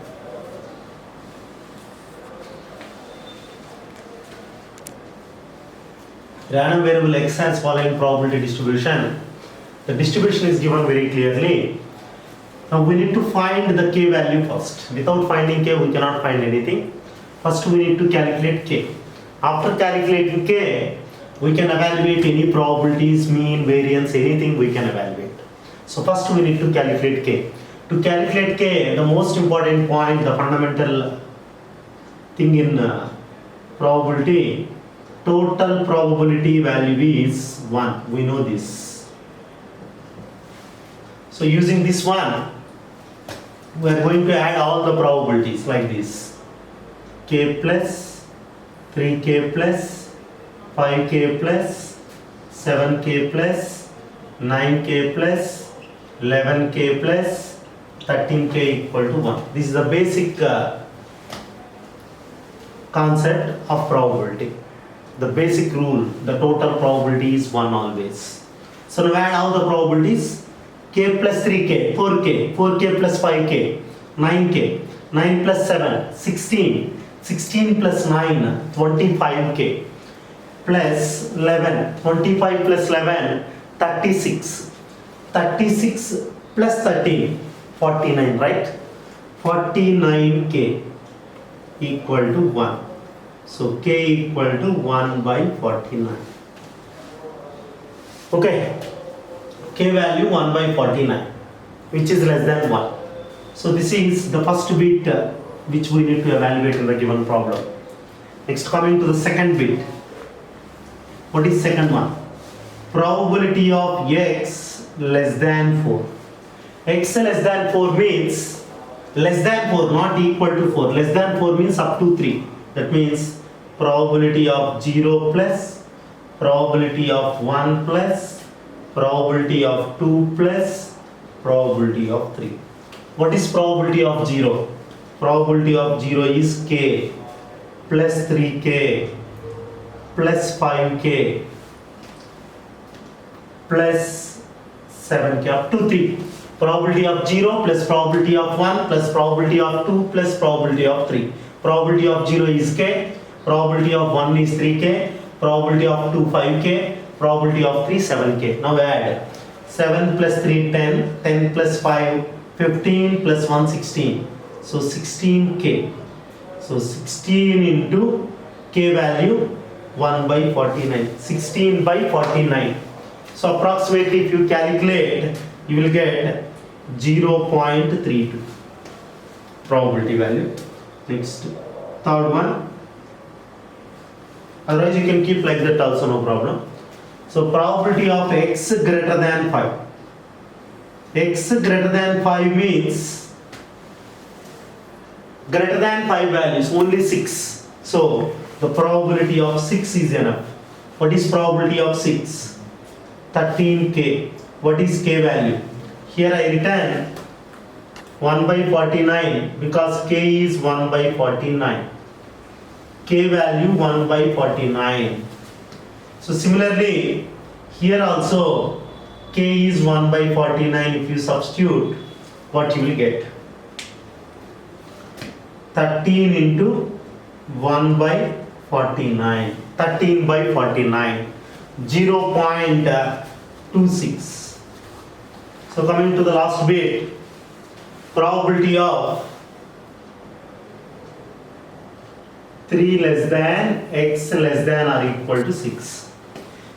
Random variable x has following probability distribution. The distribution is given very clearly. Now we need to find the k value first. Without finding k, we cannot find anything. First we need to calculate k. After calculating k, we can evaluate any probabilities, mean, variance, anything we can evaluate. So first we need to calculate k. To calculate k, the most important point, the fundamental thing in probability, total probability value is 1. We know this. So using this one, we are going to add all the probabilities like this. K plus, 3k plus, 5k plus, 7k plus, 9k plus, 11k plus, 13k equal to 1. This is the basic concept of probability. The basic rule, the total probability is 1 always. So now add all the probabilities. K plus 3k, 4k, 4k plus 5k, 9k, 9 plus 7, 16, 16 plus 9, 25k, plus 11, 25 plus 11, 36, 36 plus 13, 49, right? 49k equal to 1. So k equal to 1 by 49. Okay, k value 1 by 49, which is less than 1. So this is the first bit which we need to evaluate in the given problem. Next, coming to the second bit. What is second one? Probability of x less than 4. X less than 4 means less than 4, not equal to 4. Less than 4 means up to 3. That means probability of 0 plus, probability of 1 plus, probability of 2 plus, probability of 3. What is probability of 0? Probability of 0 is k plus 3k plus 5k plus 7k up to 3. Probability of 0 plus probability of 1 plus probability of 2 plus probability of 3. Probability of 0 is k, probability of 1 is 3k, probability of 2 5k, probability of 3 7k. Now add 7 plus 3 10, 10 plus 5 15 plus 1 16. So 16k. So 16 into k value 1 by 49. 16 by 49. So approximately if you calculate, you will get 0.32 probability value. Next, third one. Otherwise you can keep like that also, no problem. So probability of x greater than 5. X greater than 5 means greater than 5 values, only 6. So the probability of 6 is enough. What is probability of 6? 13k. What is k value? Here I written 1 by 49 because k is 1 by 49. K value 1 by 49. So similarly, here also k is 1 by 49. If you substitute, what you will get? 13 into 1 by 49. 13 by 49. 0.26. So coming to the last bit, probability of 3 less than x less than or equal to 6.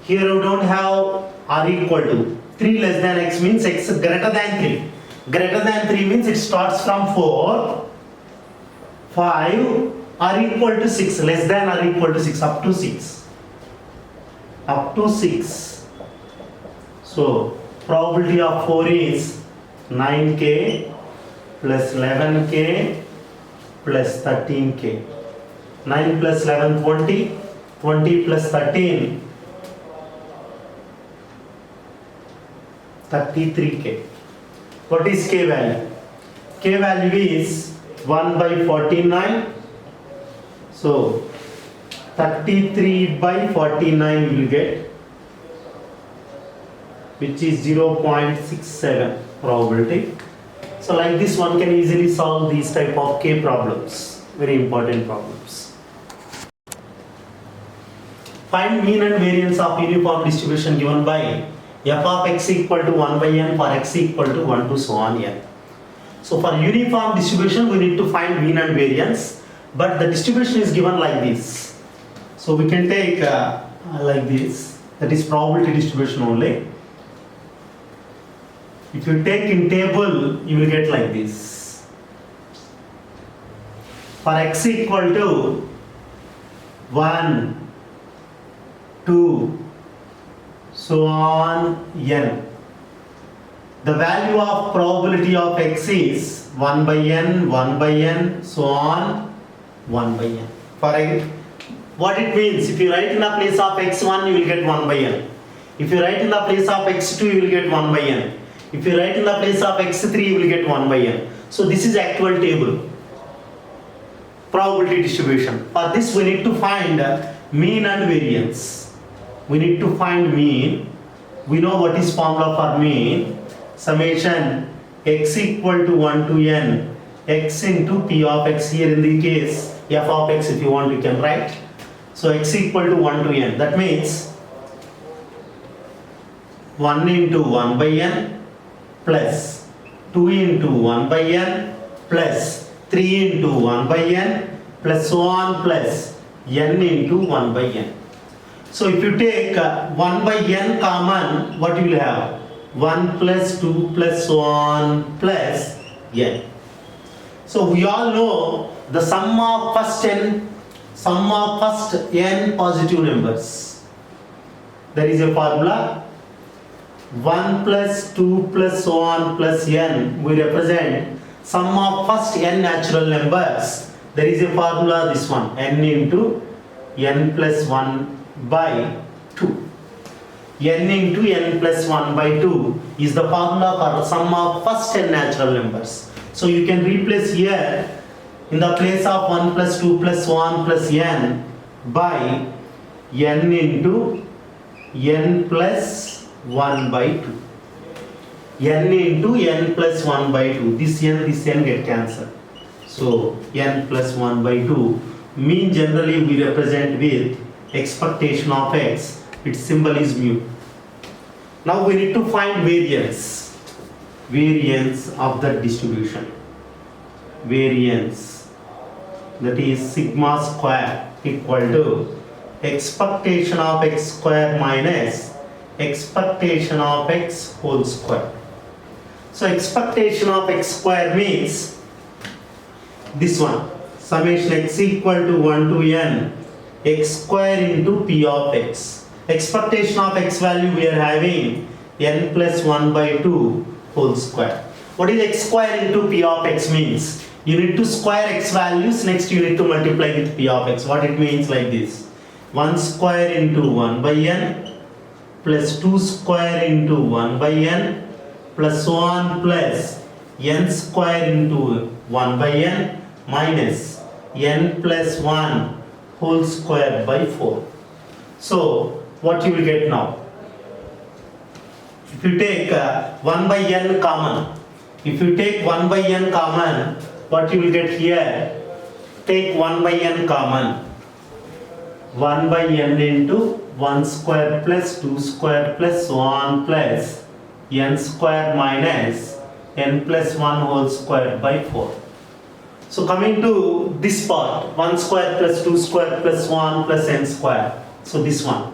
Here we don't have r equal to. 3 less than x means x greater than 3. Greater than 3 means it starts from 4, 5 or equal to 6. Less than or equal to 6, up to 6. Up to 6. So probability of 4 is 9k plus 11k plus 13k. 9 plus 11 20, 20 plus 13 33k. What is k value? K value is 1 by 49. So 33 by 49 you will get, which is 0.67 probability. So like this one can easily solve these type of k problems, very important problems. Find mean and variance of uniform distribution given by f of x equal to 1 by n for x equal to 1 to so on n. So for uniform distribution we need to find mean and variance, but the distribution is given like this. So we can take like this, that is probability distribution only. If you take in table, you will get like this. For x equal to 1, 2, so on n. The value of probability of x is 1 by n, 1 by n, so on 1 by n. For what it means, if you write in the place of x1, you will get 1 by n. If you write in the place of x2, you will get 1 by n. If you write in the place of x3, you will get 1 by n. So this is actual table, probability distribution. For this we need to find mean and variance. We need to find mean. We know what is formula for mean. Summation x equal to 1 to n x into p of x. Here in the case f of x, if you want you can write. So x equal to 1 to n. That means 1 into 1 by n plus 2 into 1 by n plus 3 into 1 by n plus so on plus n into 1 by n. So if you take 1 by n common, what you will have? 1 plus 2 plus 1 plus n. So we all know the sum of first n positive numbers. There is a formula. 1 plus 2 plus 1 plus n, we represent sum of first n natural numbers. There is a formula, this one, n into n plus 1 by 2. n into n plus 1 by 2 is the formula for sum of first n natural numbers. So you can replace here in the place of 1 plus 2 plus 1 plus n by n into n plus 1 by 2. n into n plus 1 by 2. This n get cancelled. So n plus 1 by 2 mean generally we represent with expectation of x. Its symbol is mu. Now we need to find variance of the distribution. Variance, that is sigma square equal to expectation of x square minus expectation of x whole square. So expectation of x square means this one, summation x equal to 1 to n x square into p of x. Expectation of x value we are having n plus 1 by 2 whole square. What is x square into p of x means? You need to square x values, next you need to multiply with p of x. What it means like this: 1 square into 1 by n plus 2 square into 1 by n plus 1 plus n square into 1 by n minus n plus 1 whole square by 4. So what you will get now? If you take 1 by n common, what you will get here? Take 1 by n common. 1 by n into 1 square plus 2 square plus 1 plus n square minus n plus 1 whole square by 4. So coming to this part, 1 square plus 2 square plus 1 plus n square. So this one,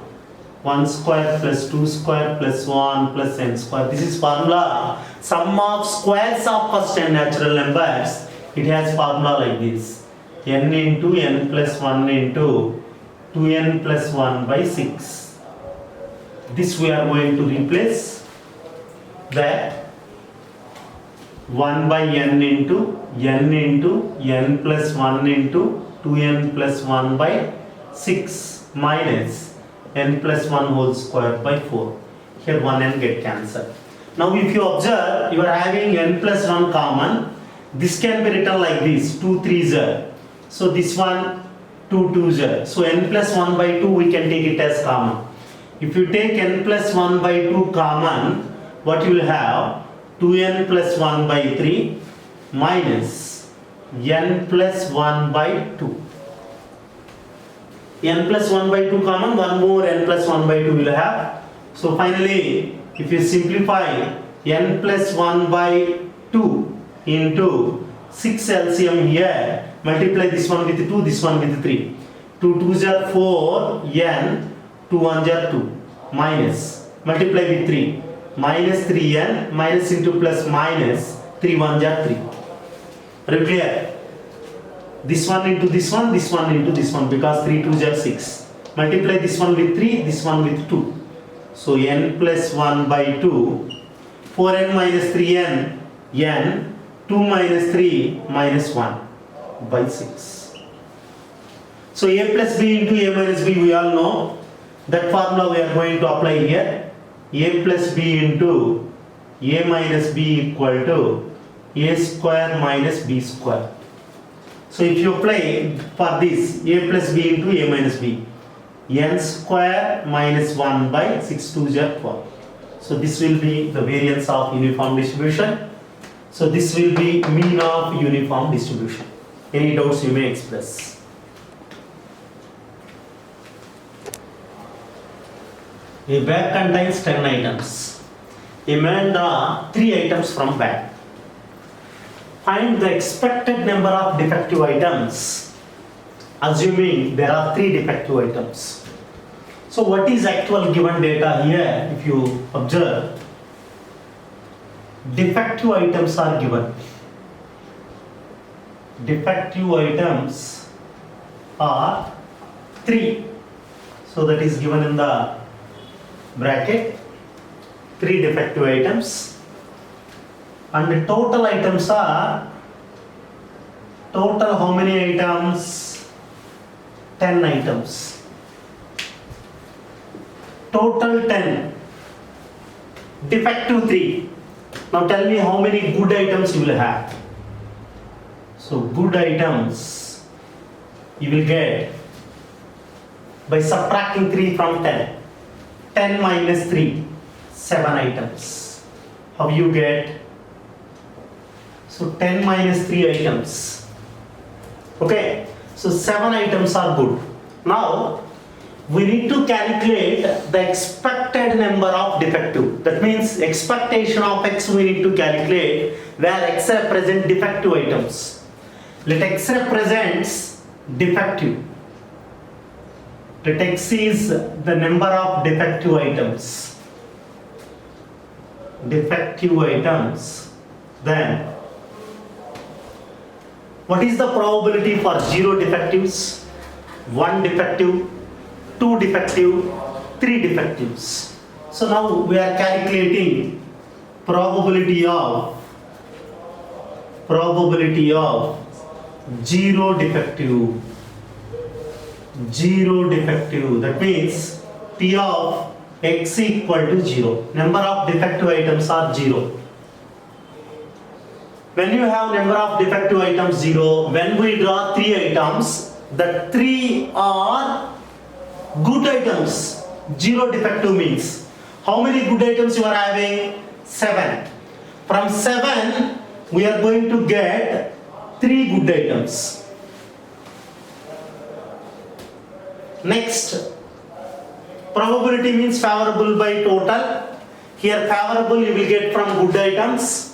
1 square plus 2 square plus 1 plus n square. This is formula. Sum of squares of first n natural numbers. It has formula like this: n into n plus 1 into 2n plus 1 by 6. This we are going to replace that 1 by n into n plus 1 into 2n plus 1 by 6 minus n plus 1 whole square by 4. Here 1n get cancelled. Now if you observe, you are having n plus 1 common. This can be written like this: 2 3s are. So this one 2 2s are. So n plus 1 by 2 we can take it as common. If you take n plus 1 by 2 common, what you will have? 2n plus 1 by 3 minus n plus 1 by 2. n plus 1 by 2 common, one more n plus 1 by 2 will have. So finally, if you simplify, n plus 1 by 2 into 6 LCM here, multiply this one with 2, this one with 3. 2 2s are 4, n, 2 1s are 2, minus, multiply with 3, minus 3n, minus into plus minus, 3 1s are 3. Are you clear? This one into this one, this one into this one, because 3 2s are 6. Multiply this one with 3, this one with 2. So n plus 1 by 2, 4n minus 3n, n, 2 minus 3 minus 1 by 6. So a plus b into a minus b, we all know. That formula we are going to apply here. A plus b into a minus b equal to a square minus b square. So if you apply for this, a plus b into a minus b, n square minus 1 by 6 2s are 4. So this will be the variance of uniform distribution. So this will be mean of uniform distribution. Any doubts you may express. A bag contains 10 items. A man draw 3 items from bag. Find the expected number of defective items assuming there are 3 defective items. So what is actual given data here? If you observe, defective items are given. Defective items are 3. So that is given in the bracket. 3 defective items. And the total items are, total how many items? 10 items. Total 10. Defective 3. Now tell me how many good items you will have. So good items you will get by subtracting 3 from 10. 10 minus 3, 7 items. How you get? So 10 minus 3 items. Okay, so 7 items are good. Now we need to calculate the expected number of defective. That means expectation of x we need to calculate, where x represents defective items. Let x represents defective. Let x is the number of defective items. Defective items. Then what is the probability for 0 defectives? 1 defective, 2 defective, 3 defectives. So now we are calculating probability of 0 defective. 0 defective. That means P of x equal to 0. Number of defective items are 0. When you have number of defective items 0, when we draw 3 items, the 3 are good items. 0 defective means how many good items you are having? 7. From 7 we are going to get 3 good items. Next, probability means favorable by total. Here favorable you will get from good items.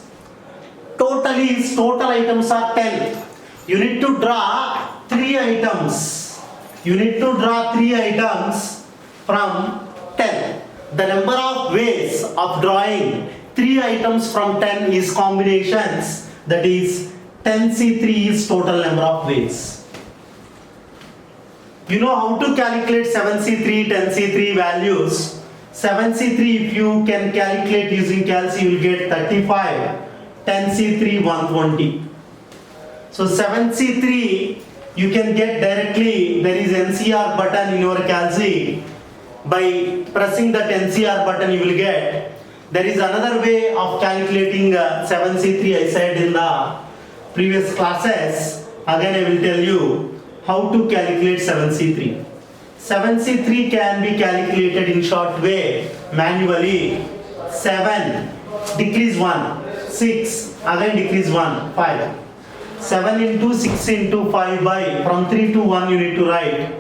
Total items are 10. You need to draw 3 items. You need to draw 3 items from 10. The number of ways of drawing 3 items from 10 is combinations. That is 10C3 is total number of ways. You know how to calculate 7C3, 10C3 values. 7C3 if you can calculate using calc you will get 35. 10C3 120. So 7C3 you can get directly. There is NCR button in your calc. By pressing the NCR button you will get. There is another way of calculating 7C3 I said in the previous classes. Again I will tell you how to calculate 7C3. 7C3 can be calculated in short way manually. 7 decrease 1, 6 again decrease 1, 5. 7 into 6 into 5 by, from 3 to 1 you need to write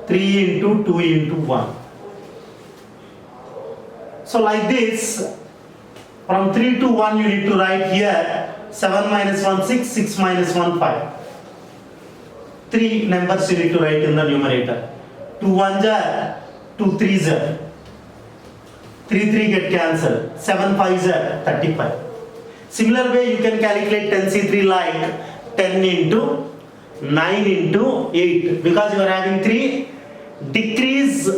3 into 2 into 1. So like this, from 3 to 1 you need to write here 7 minus 1 6, 6 minus 1 5. 3 numbers you need to write in the numerator. 2 1s are 2 3s are 3 3 get cancelled. 7 5s are 35. Similar way you can calculate 10C3 like 10 into 9 into 8, because you are having 3. Decrease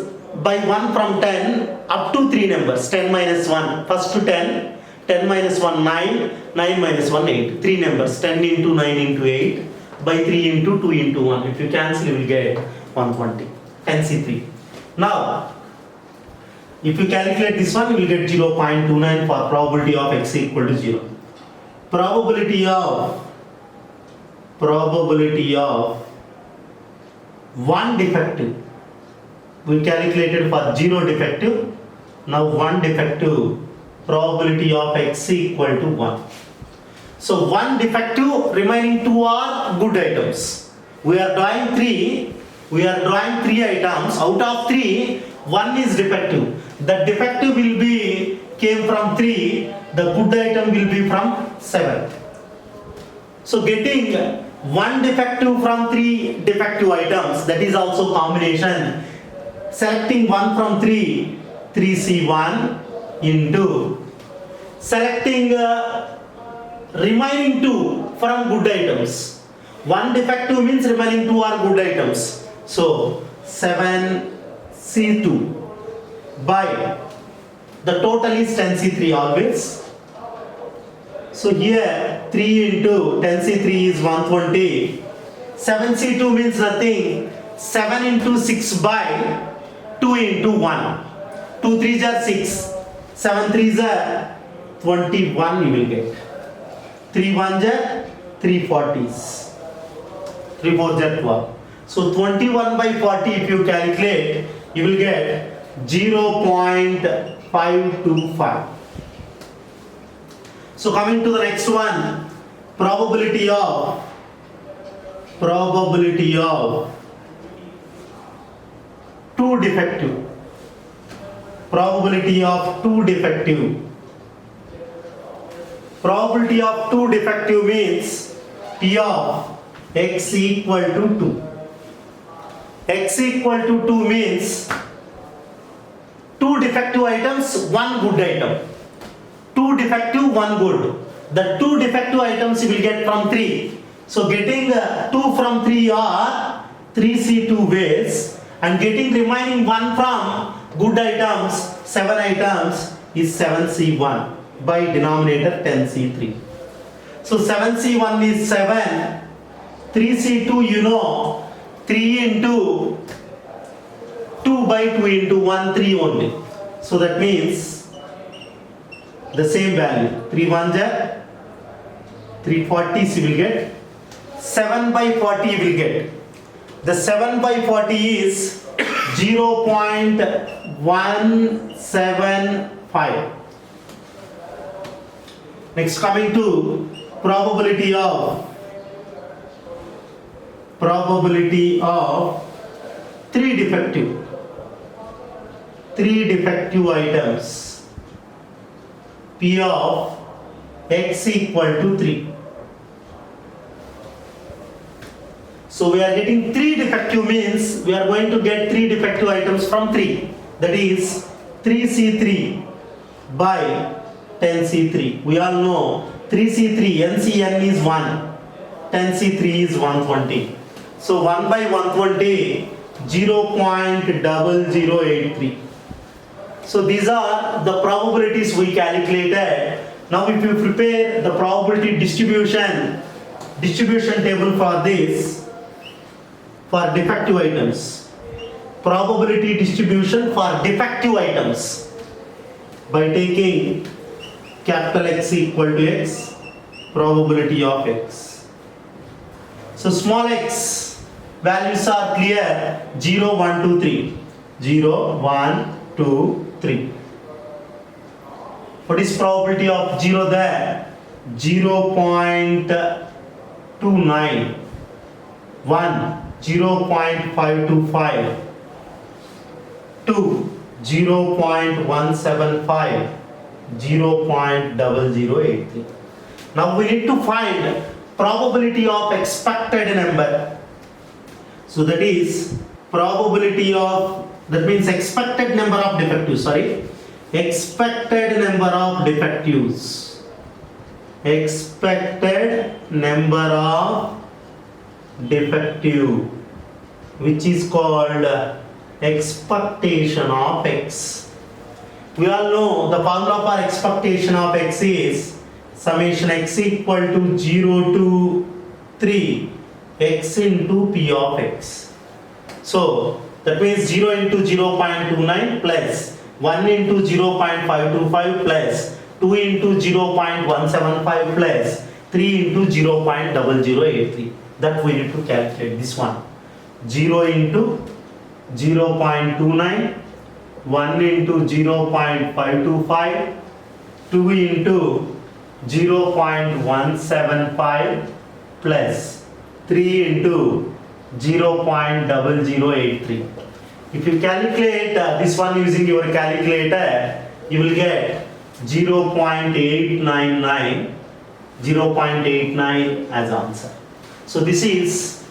by 1 from 10 up to 3 numbers. 10 minus 1 first to 10, 10 minus 1 9, 9 minus 1 8. 3 numbers, 10 into 9 into 8 by 3 into 2 into 1. If you cancel you will get 120. 10C3. Now if you calculate this one you will get 0.29 for probability of x equal to 0. Probability of 1 defective we calculated for 0 defective. Now 1 defective, probability of x equal to 1. So 1 defective, remaining 2 are good items. We are drawing 3 items. Out of 3, 1 is defective. The defective will be came from 3, the good item will be from 7. So getting one defective from 3 defective items, that is also combination. Selecting 1 from 3, 3C1 into selecting remaining 2 from good items. One defective means remaining 2 are good items. So 7C2 by the total is 10C3 always. So here 3 into 10C3 is 120. 7C2 means nothing. 7 into 6 by 2 into 1. 2 3s are 6. 7 3s are 21 you will get. 3 1s are 3 40s. 3 4s are 12. So 21 by 40 if you calculate, you will get 0.525. So coming to the next one, probability of 2 defective. Probability of 2 defective. Probability of 2 defective means P of x equal to 2. X equal to 2 means 2 defective items, 1 good item. 2 defective, 1 good. The 2 defective items you will get from 3. So getting 2 from 3 are 3C2 ways, and getting remaining 1 from good items, 7 items, is 7C1 by denominator 10C3. So 7C1 is 7. 3C2 you know, 3 into 2 by 2 into 1, 3 only. So that means the same value. 3 1s are 340s you will get. 7 by 40 you will get. The 7 by 40 is 0.175. Next, coming to probability of 3 defective items. P of x equal to 3. So we are getting 3 defective means we are going to get 3 defective items from 3. That is 3C3 by 10C3. We all know 3C3, NCN is 1. 10C3 is 120. So 1 by 120, 0.0083. So these are the probabilities we calculated. Now if you prepare the probability distribution table for this, for defective items. Probability distribution for defective items by taking capital X equal to X, probability of X. So small x values are clear. 0, 1, 2, 3. 0, 1, 2, 3. What is probability of 0 there? 0.29. 1, 0.525. 2, 0.175. 0.0083. Now we need to find probability of expected number. So that is probability of, that means expected number of defectives, expected number of defectives. Expected number of defective, which is called expectation of X. We all know the formula for expectation of X is summation X equal to 0 to 3 X into P of X. So that means 0 into 0.29 plus 1 into 0.525 plus 2 into 0.175 plus 3 into 0.0083. That we need to calculate this one. 0 into 0.29, 1 into 0.525, 2 into 0.175 plus 3 into 0.0083. If you calculate this one using your calculator, you will get 0.899, 0.89 as answer. So this is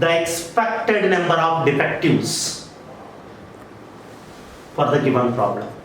the expected number of defectives for the given problem.